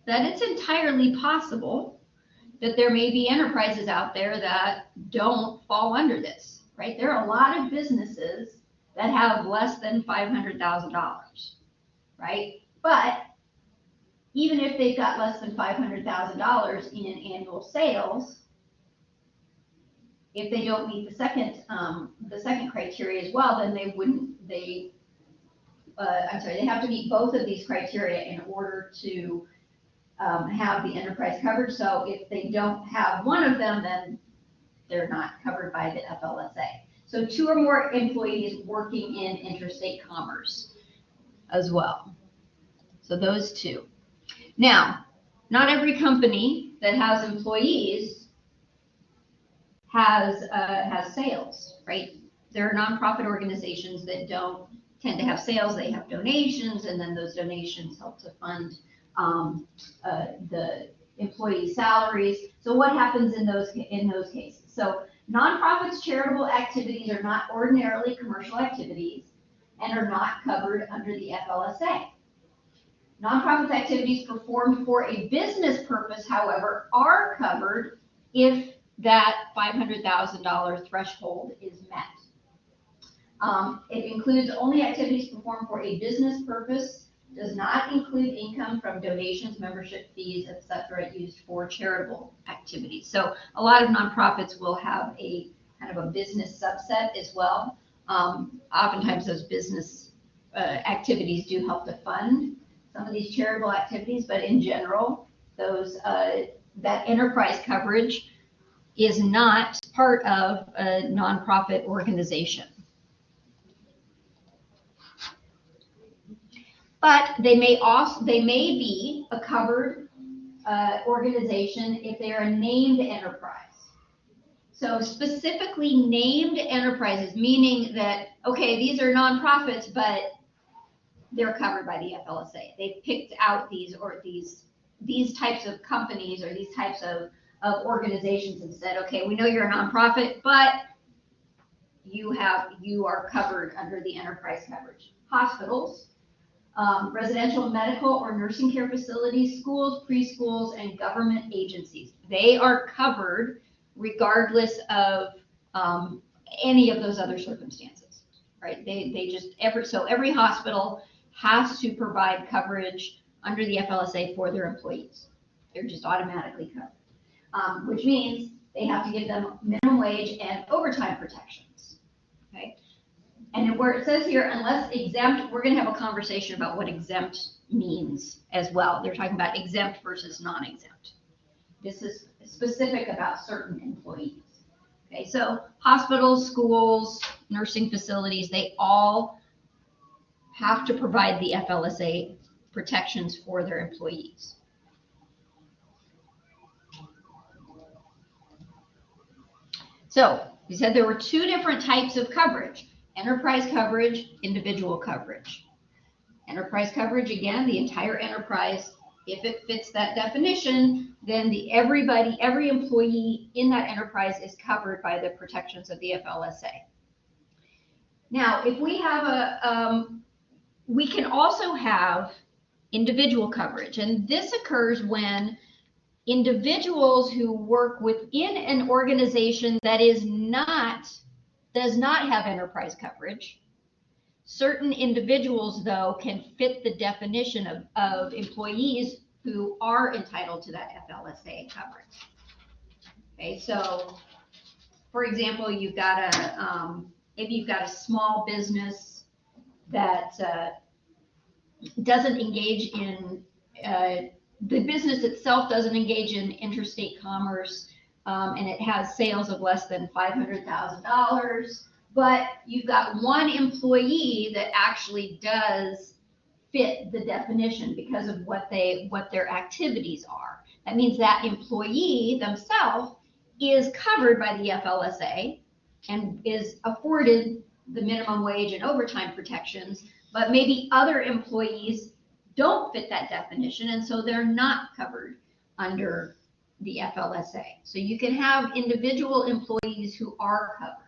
that it's entirely possible that there may be enterprises out there that don't fall under this, right? There are a lot of businesses that have less than $500,000, right? But even if they've got less than $500,000 in annual sales, if they don't meet the second criteria as well, then they wouldn't, they have to meet both of these criteria in order to have the enterprise coverage. So if they don't have one of them, then they're not covered by the FLSA. So 2 or more employees working in interstate commerce as well. So those 2. Now, not every company that has employees has sales, right? There are nonprofit organizations that don't tend to have sales. They have donations, and then those donations help to fund the employee salaries. So what happens in those cases? So nonprofits' charitable activities are not ordinarily commercial activities and are not covered under the FLSA. Nonprofits' activities performed for a business purpose, however, are covered if that $500,000 threshold is met. It includes only activities performed for a business purpose, does not include income from donations, membership fees, etc., used for charitable activities. So a lot of nonprofits will have a kind of a business subset as well. Oftentimes those business activities do help to fund some of these charitable activities, but in general, those that enterprise coverage is not part of a nonprofit organization. But they may be a covered organization if they are a named enterprise. So specifically named enterprises, meaning that, okay, these are nonprofits, but they're covered by the FLSA. They've picked out these types of companies or these types of organizations and said, okay, we know you're a nonprofit, but you are covered under the enterprise coverage. Hospitals, residential, medical, or nursing care facilities, schools, preschools, and government agencies. They are covered regardless of any of those other circumstances, right? Every hospital has to provide coverage under the FLSA for their employees. They're just automatically covered, which means they have to give them minimum wage and overtime protections, okay? And where it says here, unless exempt, we're going to have a conversation about what exempt means as well. They're talking about exempt versus non-exempt. This is specific about certain employees. Okay, so hospitals, schools, nursing facilities, they all have to provide the FLSA protections for their employees. So we said there were two different types of coverage: enterprise coverage, individual coverage. Enterprise coverage, again, the entire enterprise. If it fits that definition, then every employee in that enterprise is covered by the protections of the FLSA. Now, if we have we can also have individual coverage, and this occurs when individuals who work within an organization that does not have enterprise coverage. Certain individuals, though, can fit the definition of employees who are entitled to that FLSA coverage. Okay, so for example, maybe you've got a small business that doesn't engage in the business itself doesn't engage in interstate commerce, and it has sales of less than $500,000. But you've got one employee that actually does fit the definition because of what their activities are. That means that employee themselves is covered by the FLSA and is afforded the minimum wage and overtime protections, but maybe other employees don't fit that definition, and so they're not covered under the FLSA. So you can have individual employees who are covered.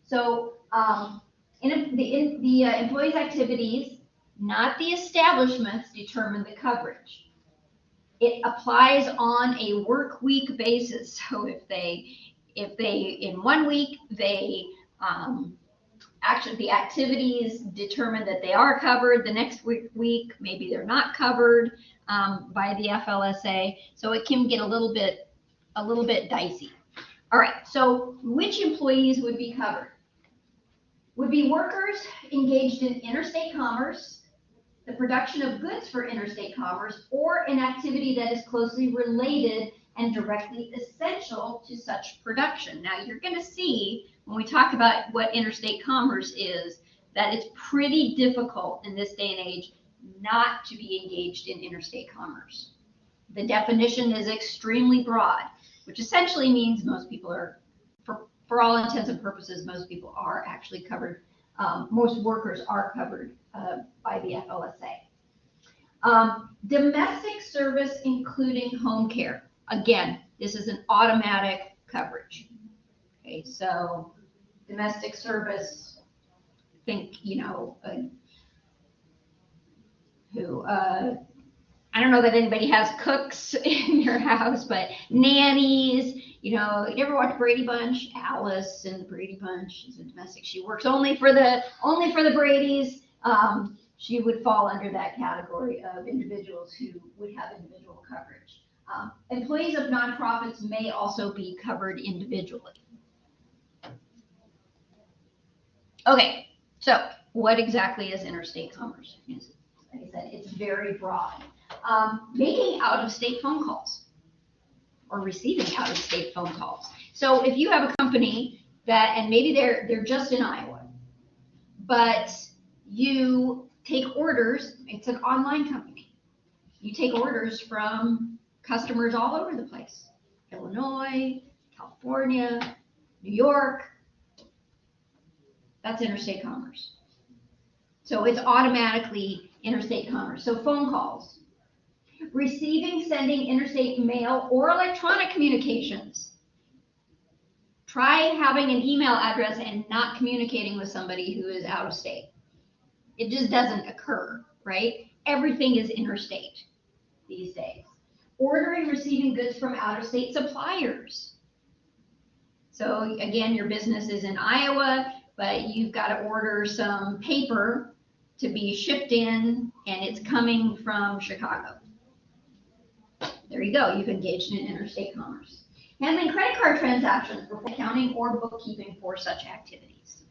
So the employee's activities, not the establishments, determine the coverage. It applies on a work week basis. So if they in 1 week the activities determine that they are covered, the next week maybe they're not covered by the FLSA. So it can get a little bit dicey. All right, so which employees would be covered? Would be workers engaged in interstate commerce, the production of goods for interstate commerce, or an activity that is closely related and directly essential to such production. Now, you're going to see when we talk about what interstate commerce is, that it's pretty difficult in this day and age not to be engaged in interstate commerce. The definition is extremely broad, which essentially means most people are, for all intents and purposes, most people are actually covered. Most workers are covered by the FLSA. Domestic service, including home care. Again, this is an automatic coverage. Okay, so domestic service, think, I don't know that anybody has cooks in your house, but nannies, you ever watch Brady Bunch? Alice in the Brady Bunch, she's a domestic. She works only for the Bradys. She would fall under that category of individuals who would have individual coverage. Employees of nonprofits may also be covered individually. Okay, so what exactly is interstate commerce? Like I said, it's very broad. Making out-of-state phone calls or receiving out-of-state phone calls. So if you have a company and maybe they're just in Iowa, but you take orders, it's an online company. You take orders from customers all over the place. Illinois, California, New York. That's interstate commerce. So it's automatically interstate commerce. So phone calls. Receiving, sending interstate mail or electronic communications. Try having an email address and not communicating with somebody who is out of state. It just doesn't occur, right? Everything is interstate these days. Ordering, receiving goods from out-of-state suppliers. So again, your business is in Iowa, but you've got to order some paper to be shipped in, and it's coming from Chicago. There you go. You've engaged in interstate commerce. Handling credit card transactions for accounting or bookkeeping for such activities.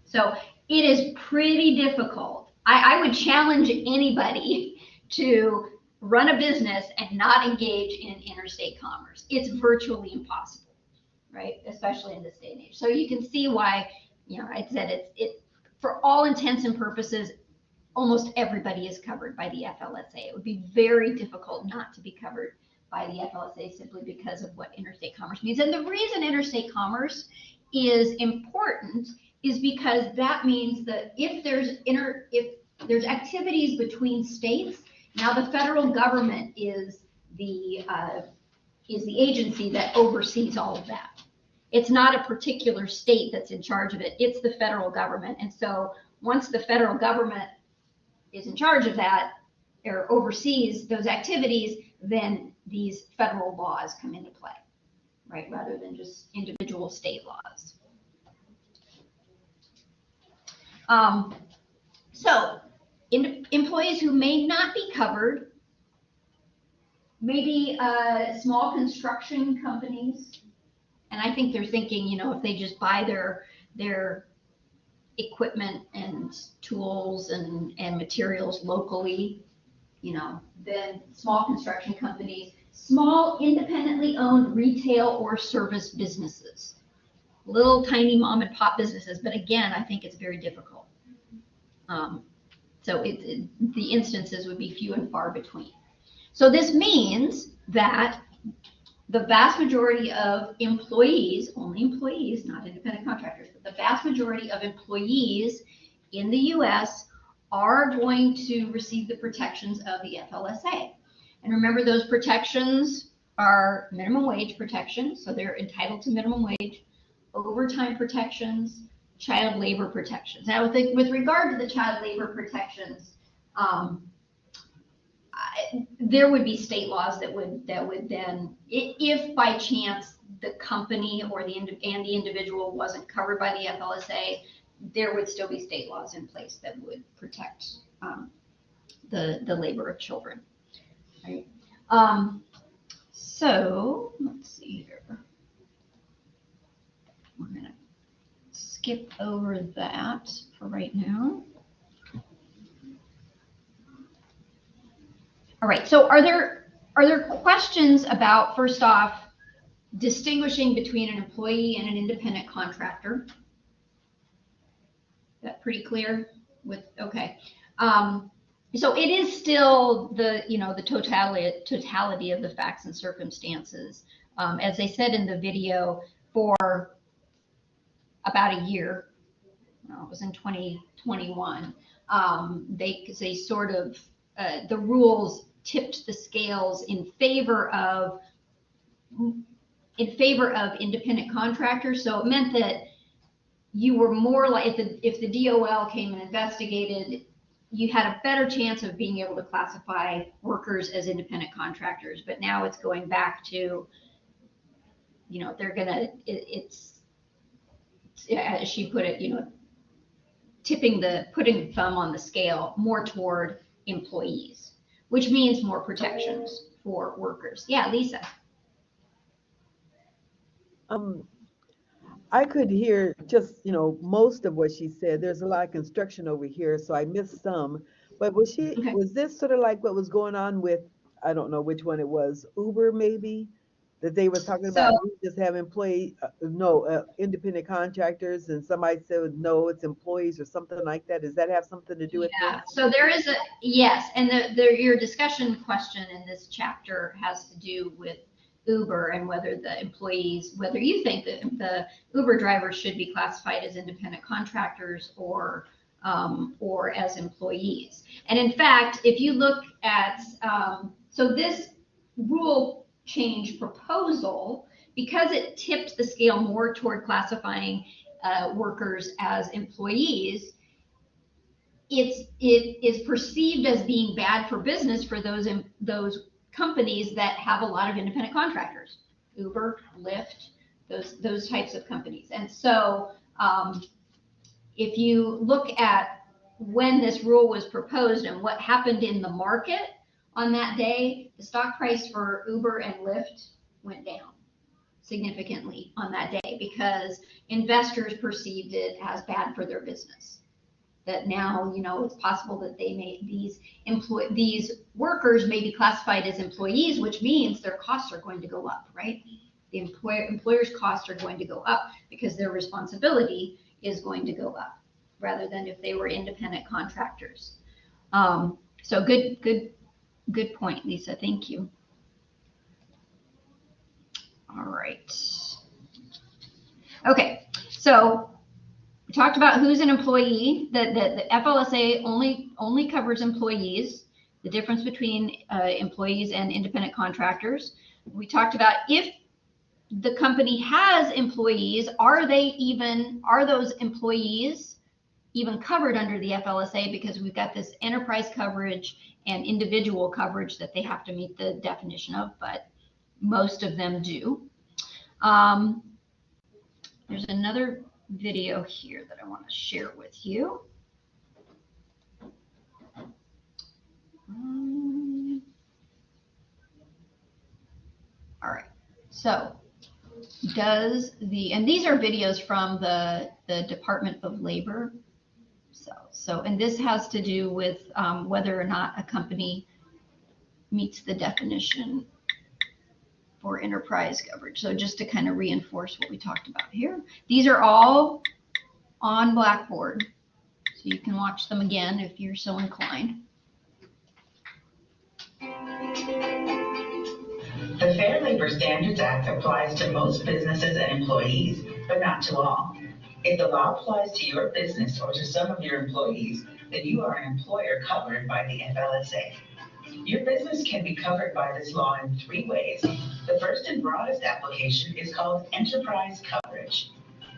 So it is pretty difficult. I would challenge anybody to run a business and not engage in interstate commerce. It's virtually impossible, right? Especially in this day and age. So you can see why, I said it for all intents and purposes, almost everybody is covered by the FLSA. It would be very difficult not to be covered by the FLSA simply because of what interstate commerce means. And the reason interstate commerce is important is because that means that if there's activities between states, now the federal government is the agency that oversees all of that. It's not a particular state that's in charge of it. It's the federal government. And so once the federal government is in charge of that or oversees those activities, then these federal laws come into play, right? Rather than just individual state laws. So employees who may not be covered, maybe small construction companies. And I think they're thinking, if they just buy their equipment and tools and materials locally, then small construction companies, small independently owned retail or service businesses, little tiny mom and pop businesses. But again, I think it's very difficult. So the instances would be few and far between. So this means that the vast majority of employees, only employees, not independent contractors, but the vast majority of employees in the US are going to receive the protections of the FLSA. And remember, those protections are minimum wage protection, so they're entitled to minimum wage, overtime protections, child labor protections. Now, with regard to the child labor protections, there would be state laws that would then, if by chance the company or the individual wasn't covered by the FLSA, there would still be state laws in place that would protect the labor of children. Right? So let's see here. We're gonna skip over that for right now. All right, so are there questions about, first off, distinguishing between an employee and an independent contractor? Is that pretty clear? Okay. So it is still the totality of the facts and circumstances. As I said in the video, for about a year, it was in 2021, they sort of, the rules tipped the scales in favor of independent contractors. So it meant that you were more like, if the DOL came and investigated, you had a better chance of being able to classify workers as independent contractors. But now it's going back to, they're gonna, it's as she put it, putting the thumb on the scale more toward employees, which means more protections for workers. Yeah, Lisa. I could hear just, most of what she said. There's a lot of construction over here, so I missed some. But was this sort of like what was going on with, I don't know which one it was, Uber maybe, that they were talking about we just have independent contractors, and somebody said, no, it's employees or something like that. Does that have something to do with this? So there is yes, and your discussion question in this chapter has to do with Uber and whether you think that the Uber drivers should be classified as independent contractors or as employees. And in fact, if you look at, so this rule change proposal, because it tipped the scale more toward classifying workers as employees, it is perceived as being bad for business for those companies that have a lot of independent contractors, Uber, Lyft, those types of companies. And so if you look at when this rule was proposed and what happened in the market on that day, the stock price for Uber and Lyft went down significantly on that day because investors perceived it as bad for their business. that now, it's possible that these workers may be classified as employees, which means their costs are going to go up, right? The employer's costs are going to go up because their responsibility is going to go up, rather than if they were independent contractors. So good point, Lisa. Thank you. All right. Okay, so we talked about who's an employee. The FLSA only covers employees, the difference between employees and independent contractors. We talked about if the company has employees, are those employees even covered under the FLSA, because we've got this enterprise coverage and individual coverage that they have to meet the definition of, but most of them do. There's another video here that I want to share with you. All right, so and these are videos from the Department of Labor. And this has to do with whether or not a company meets the definition for enterprise coverage. So just to kind of reinforce what we talked about here. These are all on Blackboard, so you can watch them again if you're so inclined. The Fair Labor Standards Act applies to most businesses and employees, but not to all. If the law applies to your business or to some of your employees, then you are an employer covered by the FLSA. Your business can be covered by this law in 3 ways. The first and broadest application is called enterprise coverage.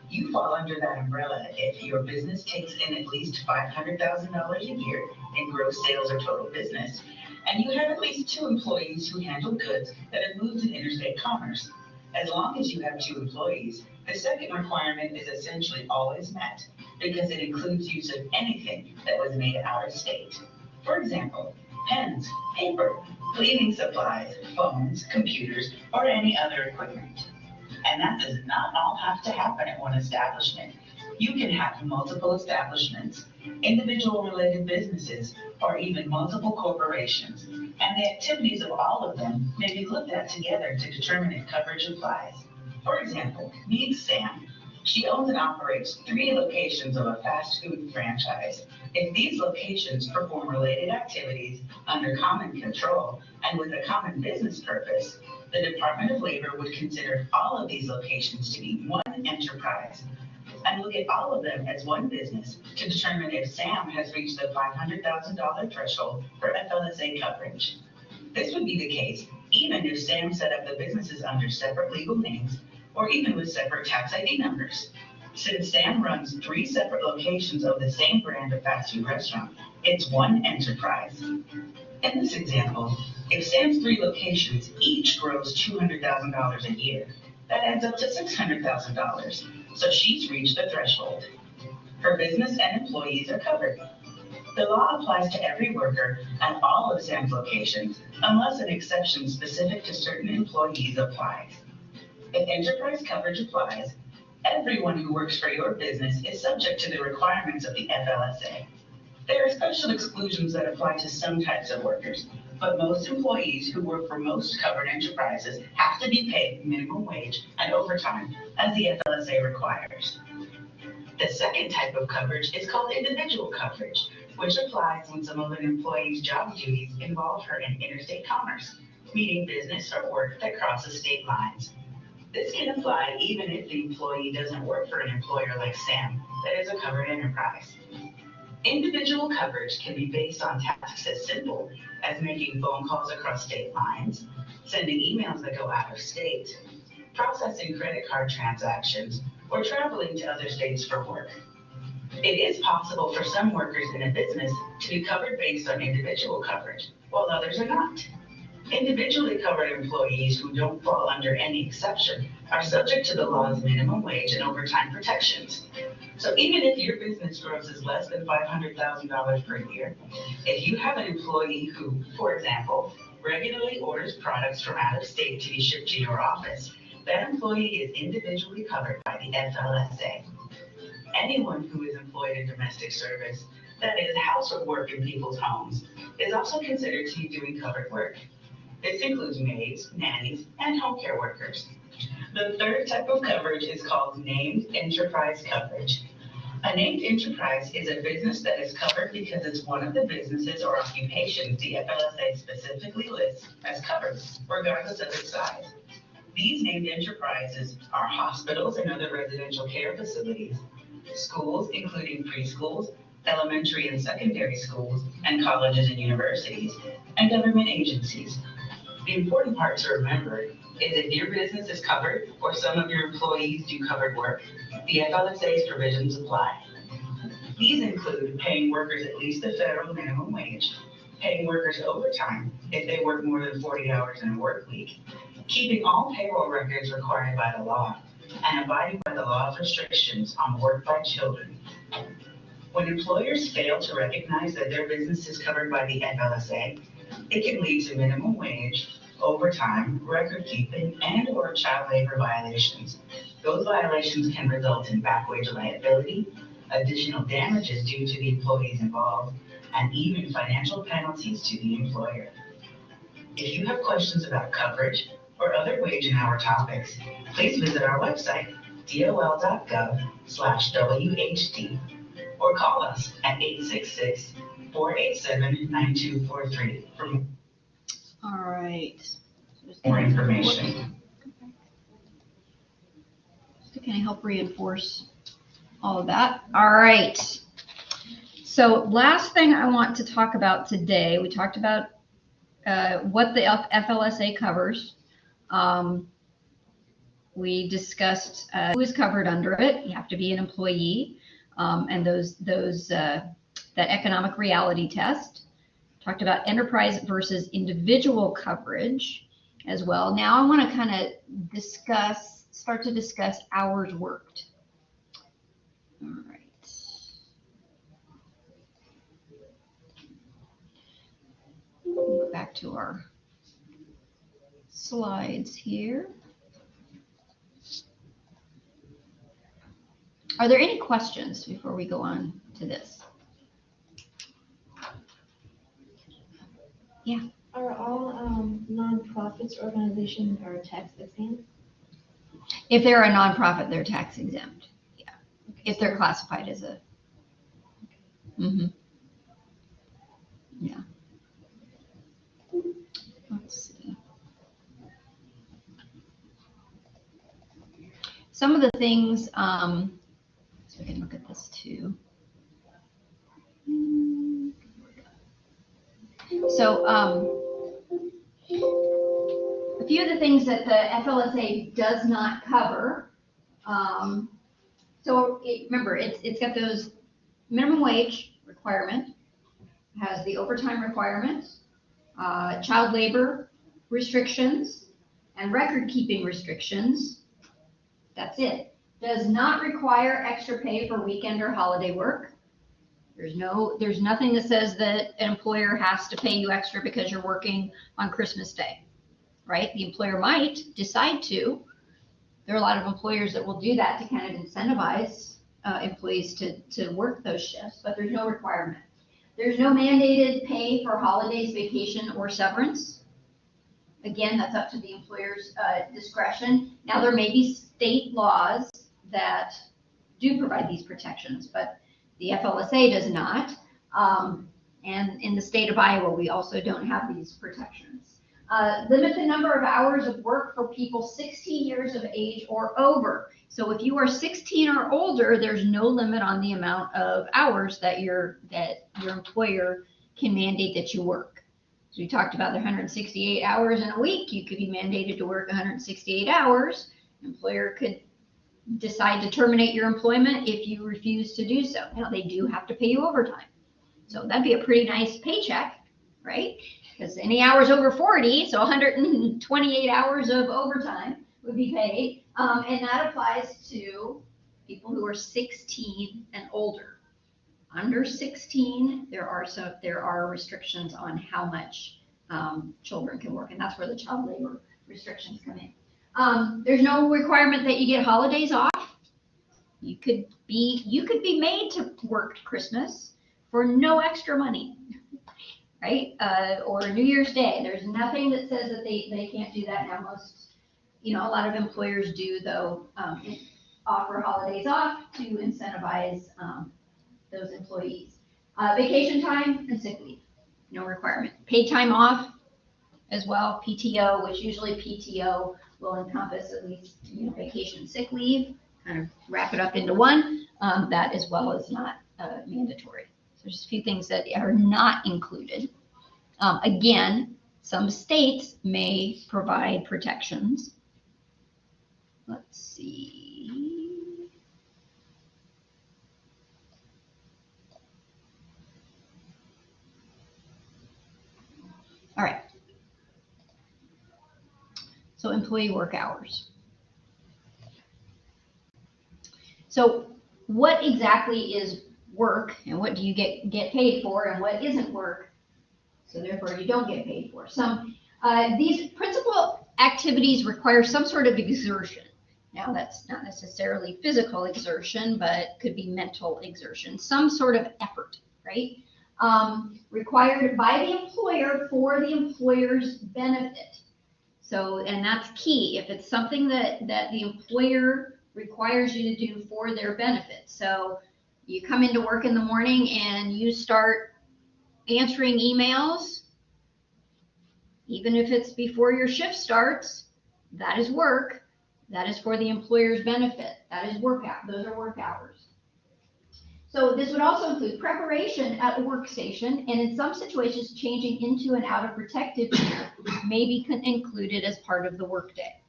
You fall under that umbrella if your business takes in at least $500,000 a year in gross sales or total business, and you have at least 2 employees who handle goods that have moved in interstate commerce. As long as you have 2 employees, the second requirement is essentially always met because it includes use of anything that was made out of state. For example, pens, paper, cleaning supplies, phones, computers, or any other equipment. And that does not all have to happen at one establishment. You can have multiple establishments, individual related businesses, or even multiple corporations. And the activities of all of them may be looked at together to determine if coverage applies. For example, meet Sam. She owns and operates 3 locations of a fast food franchise. If these locations perform related activities under common control and with a common business purpose, the Department of Labor would consider all of these locations to be one enterprise and look at all of them as one business to determine if Sam has reached the $500,000 threshold for FLSA coverage. This would be the case even if Sam set up the businesses under separate legal names or even with separate tax ID numbers. Since Sam runs 3 separate locations of the same brand of fast food restaurant, it's one enterprise. In this example, if Sam's 3 locations each gross $200,000 a year, that adds up to $600,000. So she's reached the threshold. Her business and employees are covered. The law applies to every worker at all of Sam's locations, unless an exception specific to certain employees applies. If enterprise coverage applies, everyone who works for your business is subject to the requirements of the FLSA. There are special exclusions that apply to some types of workers, but most employees who work for most covered enterprises have to be paid minimum wage and overtime, as the FLSA requires. The second type of coverage is called individual coverage, which applies when some of an employee's job duties involve her in interstate commerce, meaning business or work that crosses state lines. This can apply even if the employee doesn't work for an employer like Sam that is a covered enterprise. Individual coverage can be based on tasks as simple as making phone calls across state lines, sending emails that go out of state, processing credit card transactions, or traveling to other states for work. It is possible for some workers in a business to be covered based on individual coverage, while others are not. Individually covered employees who don't fall under any exception are subject to the law's minimum wage and overtime protections. So even if your business grosses less than $500,000 per year, if you have an employee who, for example, regularly orders products from out of state to be shipped to your office, that employee is individually covered by the FLSA. Anyone who is employed in domestic service, that is household work in people's homes, is also considered to be doing covered work. This includes maids, nannies, and home care workers. The third type of coverage is called named enterprise coverage. A named enterprise is a business that is covered because it's one of the businesses or occupations the FLSA specifically lists as covered, regardless of its size. These named enterprises are hospitals and other residential care facilities, schools, including preschools, elementary and secondary schools, and colleges and universities, and government agencies. The important part to remember is if your business is covered or some of your employees do covered work, the FLSA's provisions apply. These include paying workers at least the federal minimum wage, paying workers overtime if they work more than 40 hours in a work week, keeping all payroll records required by the law, and abiding by the law's restrictions on work by children. When employers fail to recognize that their business is covered by the FLSA, it can lead to minimum wage, overtime, record keeping, and/or child labor violations. Those violations can result in back wage liability, additional damages due to the employees involved, and even financial penalties to the employer. If you have questions about coverage or other wage and hour topics, please visit our website, dol.gov/WHD, or call us at 866-487-9243 for All right. more information. So can I help reinforce all of that? All right. So last thing I want to talk about today, we talked about what the FLSA covers. We discussed who is covered under it. You have to be an employee, and that economic reality test. Talked about enterprise versus individual coverage as well. Now I want to kind of start to discuss hours worked. All right. Go back to our slides here. Are there any questions before we go on to this? Yeah. Are all nonprofits organizations are tax exempt? If they're a nonprofit, they're tax exempt. Yeah. If they're classified as a. Mm-hmm. Yeah. Let's see. Some of the things, so we can look at this too. So a few of the things that the FLSA does not cover. Remember, it's got those minimum wage requirement, has the overtime requirement, child labor restrictions, and record keeping restrictions. That's it. Does not require extra pay for weekend or holiday work. There's nothing that says that an employer has to pay you extra because you're working on Christmas Day, right? The employer might decide to. There are a lot of employers that will do that to kind of incentivize employees to work those shifts, but there's no requirement. There's no mandated pay for holidays, vacation, or severance. Again, that's up to the employer's discretion. Now, there may be state laws that do provide these protections, but the FLSA does not. And in the state of Iowa, we also don't have these protections. Limit the number of hours of work for people 16 years of age or over. So if you are 16 or older, there's no limit on the amount of hours that your employer can mandate that you work. So we talked about the 168 hours in a week. You could be mandated to work 168 hours. An employer could decide to terminate your employment if you refuse to do so. Now, they do have to pay you overtime. So that'd be a pretty nice paycheck, right? Because any hours over 40, so 128 hours of overtime would be paid. And that applies to people who are 16 and older. Under 16, there are restrictions on how much children can work, and that's where the child labor restrictions come in. There's no requirement that you get holidays off. You could be made to work Christmas for no extra money, right? Or New Year's Day. There's nothing that says that they can't do that now. Most, a lot of employers do, though, offer holidays off to incentivize those employees. Vacation time and sick leave, no requirement. Paid time off as well, PTO, which usually PTO will encompass at least, vacation and sick leave, kind of wrap it up into one. That as well is not mandatory. So just a few things that are not included. Again, some states may provide protections. Let's see. All right. So employee work hours. So what exactly is work, and what do you get paid for, and what isn't work? So therefore you don't get paid for. These principal activities require some sort of exertion. Now that's not necessarily physical exertion, but could be mental exertion, some sort of effort, right? Required by the employer for the employer's benefit. So, and that's key. If it's something that the employer requires you to do for their benefit. So you come into work in the morning and you start answering emails, even if it's before your shift starts, that is work. That is for the employer's benefit. That is work out. Those are work hours. So this would also include preparation at the workstation, and in some situations, changing into and out of protective gear may be included as part of the workday.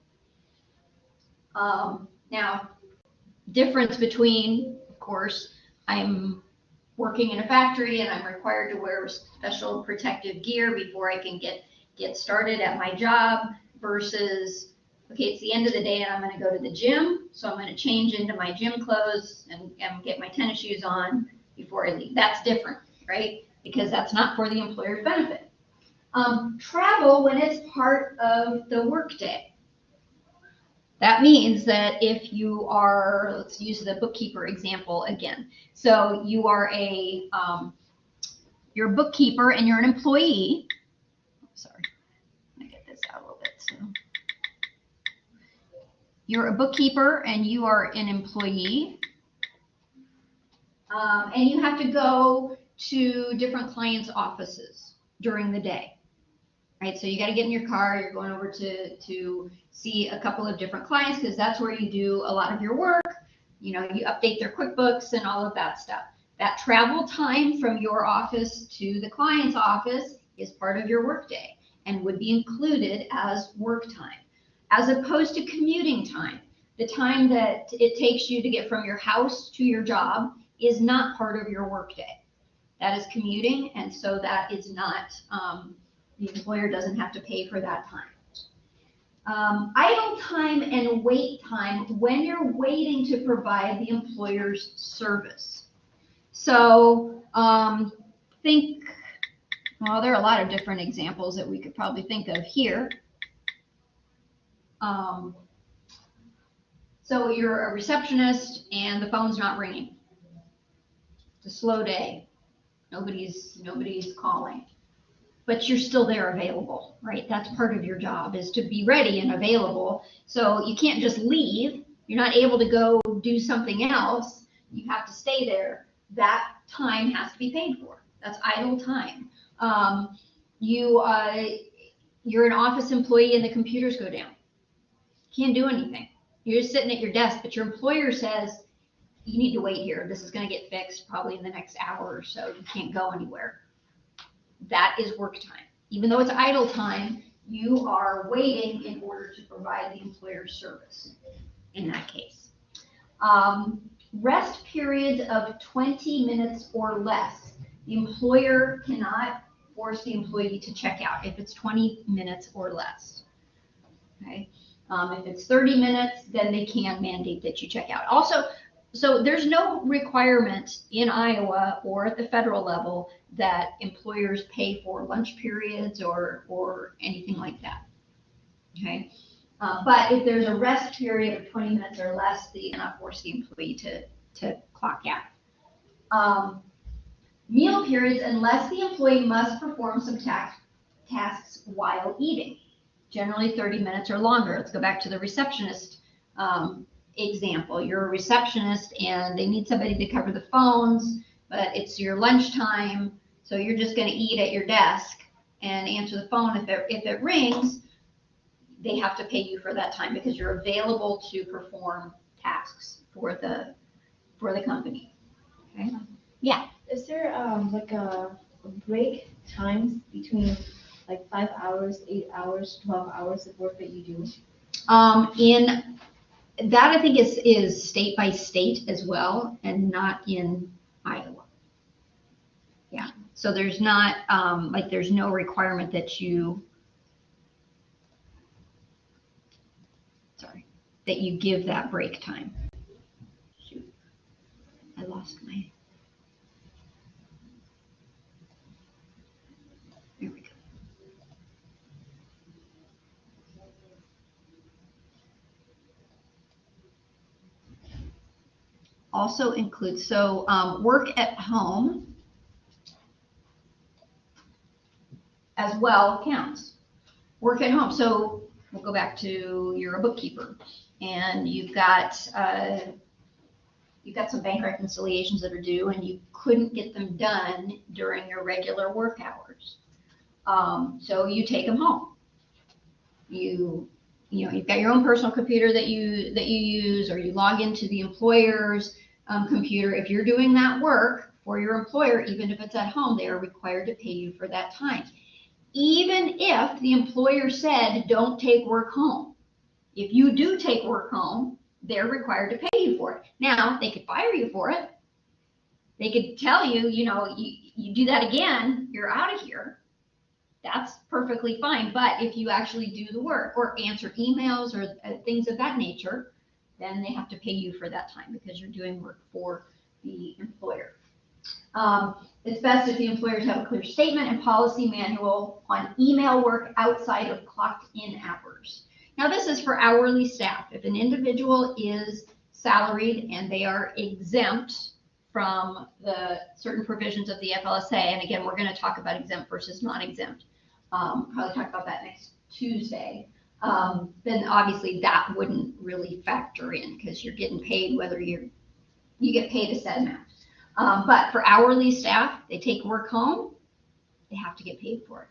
Now, difference between, of course, I'm working in a factory and I'm required to wear special protective gear before I can get started at my job versus, okay, it's the end of the day and I'm going to go to the gym, so I'm going to change into my gym clothes and get my tennis shoes on before I leave. That's different, right? Because that's not for the employer's benefit. Travel when it's part of the workday. That means that if you are, let's use the bookkeeper example again. So you are you're a bookkeeper and you're an employee. Sorry, let me get this out a little bit. So you're a bookkeeper and you are an employee, and you have to go to different clients' offices during the day, right? So you got to get in your car, you're going over to see a couple of different clients because that's where you do a lot of your work. You update their QuickBooks and all of that stuff. That travel time from your office to the client's office is part of your workday and would be included as work time, as opposed to commuting time. The time that it takes you to get from your house to your job is not part of your workday. That is commuting, and so that is not, the employer doesn't have to pay for that time. Idle time and wait time when you're waiting to provide the employer's service. So well, there are a lot of different examples that we could probably think of here. So you're a receptionist and the phone's not ringing. It's a slow day. Nobody's calling. But you're still there available, right? That's part of your job, is to be ready and available. So you can't just leave. You're not able to go do something else. You have to stay there. That time has to be paid for. That's idle time. You're an office employee and the computers go down. Can't do anything. You're just sitting at your desk, but your employer says, you need to wait here. This is going to get fixed probably in the next hour or so. You can't go anywhere. That is work time. Even though it's idle time, you are waiting in order to provide the employer's service in that case. Rest periods of 20 minutes or less. The employer cannot force the employee to check out if it's 20 minutes or less. Okay. If it's 30 minutes, then they can mandate that you check out. Also, so there's no requirement in Iowa or at the federal level that employers pay for lunch periods or anything like that. Okay. But if there's a rest period of 20 minutes or less, you cannot force the employee to clock out. Meal periods, unless the employee must perform some tasks while eating, generally 30 minutes or longer. Let's go back to the receptionist example. You're a receptionist and they need somebody to cover the phones, but it's your lunchtime, so you're just going to eat at your desk and answer the phone. If it rings, they have to pay you for that time because you're available to perform tasks for the company. Okay? Yeah. Is there like a break times between like 5 hours, 8 hours, 12 hours of work that you do? In that, I think is state by state as well, and not in Iowa. Yeah. So there's not like there's no requirement that you give that break time. Shoot, I lost my. There we go. Also includes, so work at home as well counts. Work at home. So we'll go back to you're a bookkeeper and you've got some bank reconciliations that are due and you couldn't get them done during your regular work hours. So you take them home. You've got your own personal computer that you use, or you log into the employer's computer. If you're doing that work for your employer, even if it's at home, they are required to pay you for that time. Even if the employer said, don't take work home. If you do take work home, they're required to pay you for it. Now, they could fire you for it. They could tell you, you do that again, you're out of here. That's perfectly fine. But if you actually do the work or answer emails or things of that nature, then they have to pay you for that time because you're doing work for the employer. It's best if the employers have a clear statement and policy manual on email work outside of clocked in hours. Now, this is for hourly staff. If an individual is salaried and they are exempt from the certain provisions of the FLSA, and again, we're going to talk about exempt versus non-exempt. Probably talk about that next Tuesday. Then obviously that wouldn't really factor in because you're getting paid whether you get paid a set amount. But for hourly staff, they take work home, they have to get paid for it.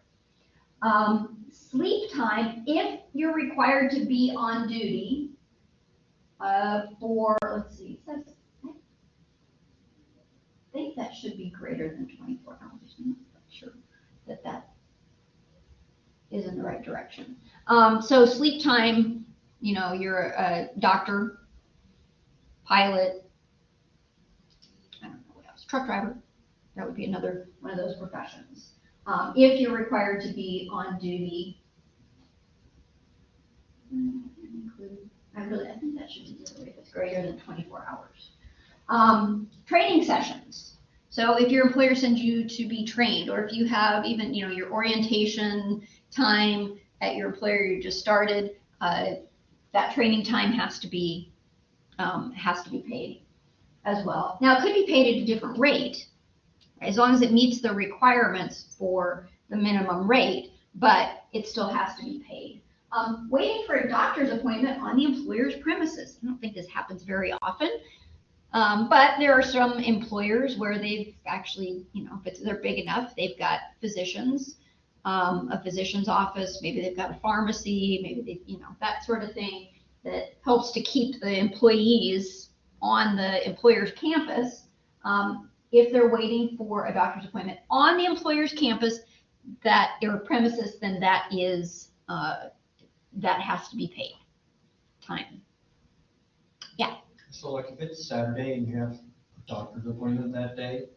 Sleep time, if you're required to be on duty for, let's see, it says, I think that should be greater than 24 hours. I'm not sure that is in the right direction. So sleep time, you're a doctor, pilot, I don't know what else, truck driver. That would be another one of those professions. If you're required to be on duty, I think that should be the other way, if it's greater than 24 hours. Training sessions. So if your employer sends you to be trained, or if you have even, your orientation time at your employer you just started, that training time has to be paid as well. Now, it could be paid at a different rate, as long as it meets the requirements for the minimum rate, but it still has to be paid. Waiting for a doctor's appointment on the employer's premises. I don't think this happens very often, but there are some employers where they've actually, if they're big enough, they've got physicians, a physician's office, maybe they've got a pharmacy, maybe they, that sort of thing that helps to keep the employees on the employer's campus. If they're waiting for a doctor's appointment on the employer's campus, or premises, then that has to be paid time. Yeah. So like if it's Saturday and you have a doctor's appointment that day,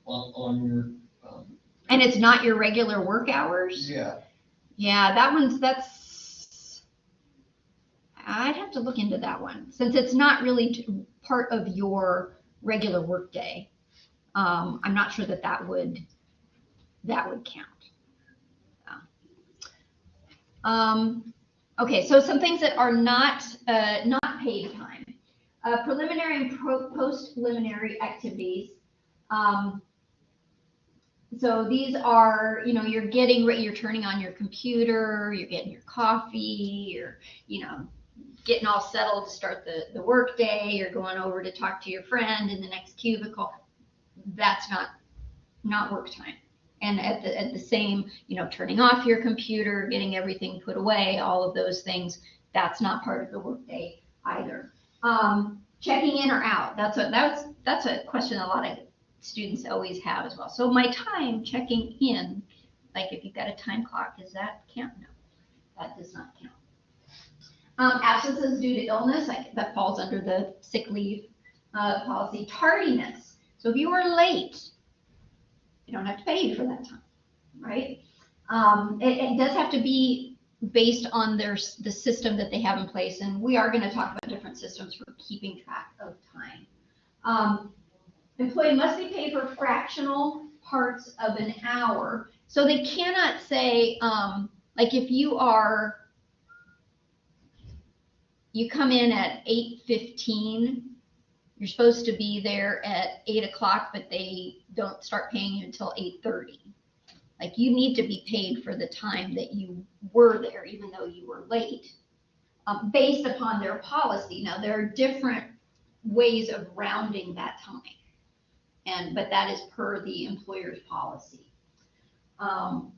on your. And it's not your regular work hours? Yeah. Yeah, I'd have to look into that one, since it's not really part of your regular work day. I'm not sure that would count. Okay, so some things that are not paid time. Preliminary and post-preliminary activities. So these are, you're getting ready, you're turning on your computer, you're getting your coffee, you're, getting all settled to start the work day, you're going over to talk to your friend in the next cubicle. That's not work time. And at the same, turning off your computer, getting everything put away, all of those things, that's not part of the workday either. Checking in or out, that's a question a lot of students always have as well. So my time checking in, like if you've got a time clock, does that count? No, that does not count. Absences due to illness, that falls under the sick leave policy. Tardiness, so if you are late, you don't have to pay you for that time, right? It does have to be based on the system that they have in place, and we are going to talk about different systems for keeping track of time. Employee must be paid for fractional parts of an hour, so they cannot say, like if you come in at 8:15, you're supposed to be there at 8 o'clock, but they don't start paying you until 8:30. Like you need to be paid for the time that you were there, even though you were late, based upon their policy. Now there are different ways of rounding that time, but that is per the employer's policy. But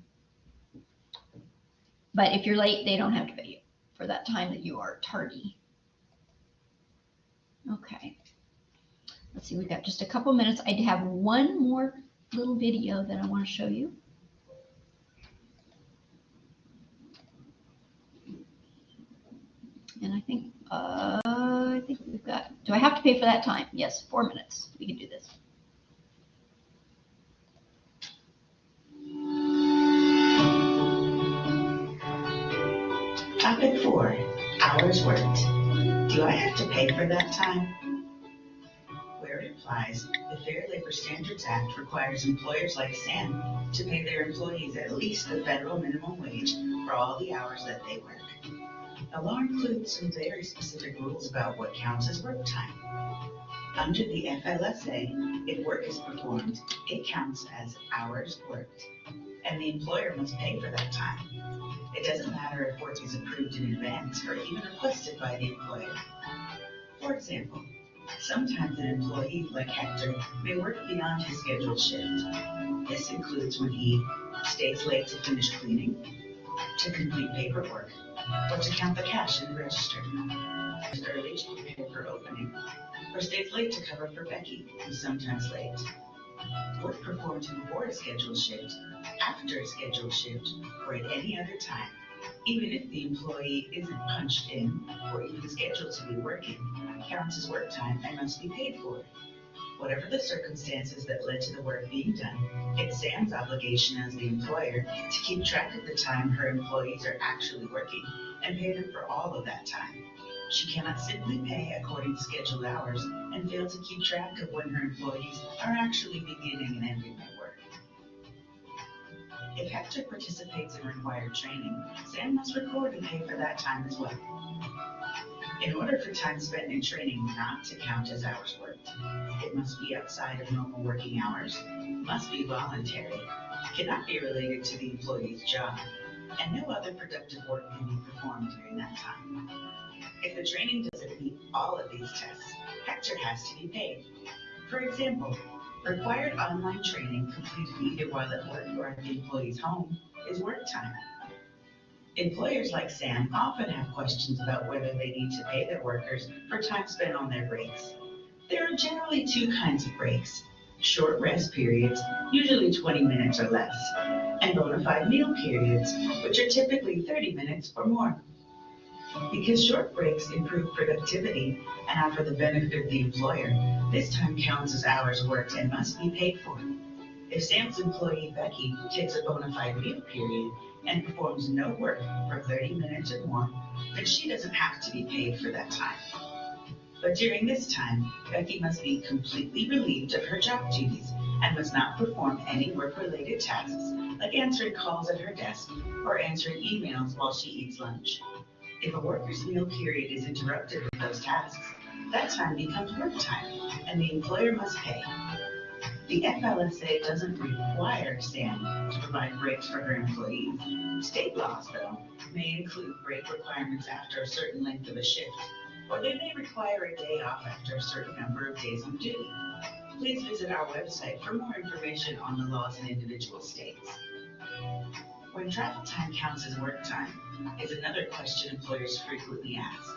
if you're late, they don't have to pay you for that time that you are tardy. Okay. Let's see, we've got just a couple minutes. I have one more little video that I want to show you. And I think we've got, do I have to pay for that time? Yes, 4 minutes. We can do this. Topic 4, hours worked. Do I have to pay for that time? Where it applies, the Fair Labor Standards Act requires employers like Sam to pay their employees at least the federal minimum wage for all the hours that they work. The law includes some very specific rules about what counts as work time. Under the FLSA, if work is performed, it counts as hours worked, and the employer must pay for that time. It doesn't matter if work is approved in advance or even requested by the employer. For example, sometimes an employee like Hector may work beyond his scheduled shift. This includes when he stays late to finish cleaning, to complete paperwork, or to count the cash in the register. Stays early to prepare for opening, or stays late to cover for Becky, who's sometimes late. Work performed before a scheduled shift, after a scheduled shift, or at any other time, even if the employee isn't punched in or even scheduled to be working, counts as work time and must be paid for. Whatever the circumstances that led to the work being done, it's Sam's obligation as the employer to keep track of the time her employees are actually working and pay them for all of that time. She cannot simply pay according to scheduled hours and fail to keep track of when her employees are actually beginning and ending their work. If Hector participates in required training, Sam must record and pay for that time as well. In order for time spent in training not to count as hours worked, it must be outside of normal working hours, must be voluntary, cannot be related to the employee's job, and no other productive work can be performed during that time. If the training doesn't meet all of these tests, Hector has to be paid. For example, required online training completed either while at work or at the employee's home is work time. Employers like Sam often have questions about whether they need to pay their workers for time spent on their breaks. There are generally two kinds of breaks: short rest periods, usually 20 minutes or less, and bona fide meal periods, which are typically 30 minutes or more. Because short breaks improve productivity and are for the benefit of the employer, this time counts as hours worked and must be paid for. If Sam's employee Becky takes a bona fide meal period and performs no work for 30 minutes or more, then she doesn't have to be paid for that time. But during this time, Becky must be completely relieved of her job duties and must not perform any work-related tasks like answering calls at her desk or answering emails while she eats lunch. If a worker's meal period is interrupted with those tasks, that time becomes work time, and the employer must pay. The FLSA doesn't require SAM to provide breaks for her employees. State laws, though, may include break requirements after a certain length of a shift, or they may require a day off after a certain number of days on duty. Please visit our website for more information on the laws in individual states. When travel time counts as work time is another question employers frequently ask.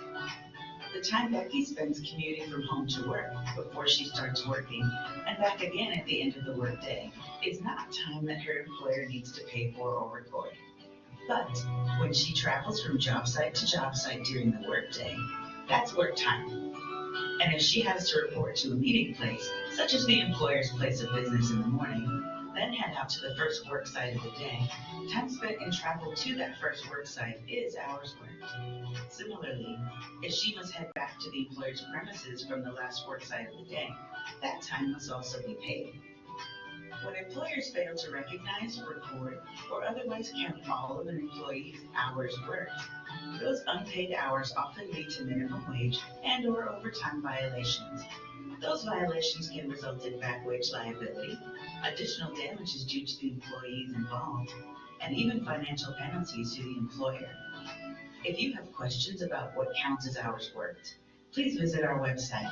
The time Becky spends commuting from home to work before she starts working and back again at the end of the workday is not time that her employer needs to pay for or record. But when she travels from job site to job site during the workday, that's work time. And if she has to report to a meeting place, such as the employer's place of business in the morning, then head out to the first work site of the day, time spent in travel to that first work site is hours worked. Similarly, if she must head back to the employer's premises from the last work site of the day, that time must also be paid. When employers fail to recognize, record, or otherwise count all of an employee's hours worked, those unpaid hours often lead to minimum wage and/or overtime violations. Those violations can result in back wage liability, additional damages due to the employees involved, and even financial penalties to the employer. If you have questions about what counts as hours worked, please visit our website,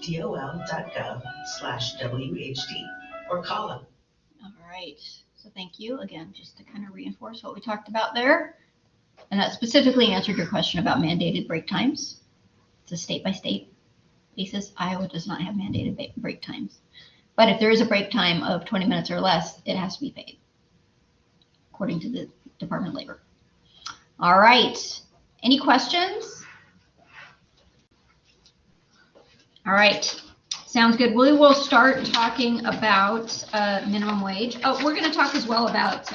dol.gov/WHD, or call us. All right, so thank you again, just to kind of reinforce what we talked about there. And that specifically answered your question about mandated break times. It's a state by state basis. Iowa does not have mandated break times. But if there is a break time of 20 minutes or less, it has to be paid, according to the Department of Labor. All right, any questions? All right, sounds good. We will start talking about minimum wage. Oh, we're going to talk as well about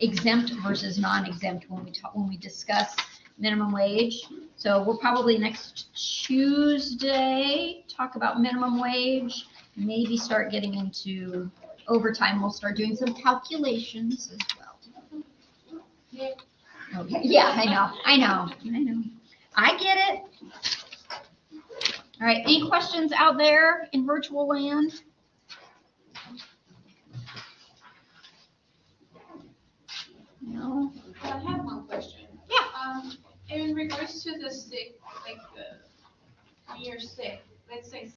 exempt versus non-exempt when we discuss minimum wage. So we'll probably next Tuesday talk about minimum wage, maybe start getting into overtime. We'll start doing some calculations as well. Yeah. Okay, yeah, I know. I get it. All right, any questions out there in virtual land? No? I have one question. Yeah. In regards to the sick, like when you're sick, let's say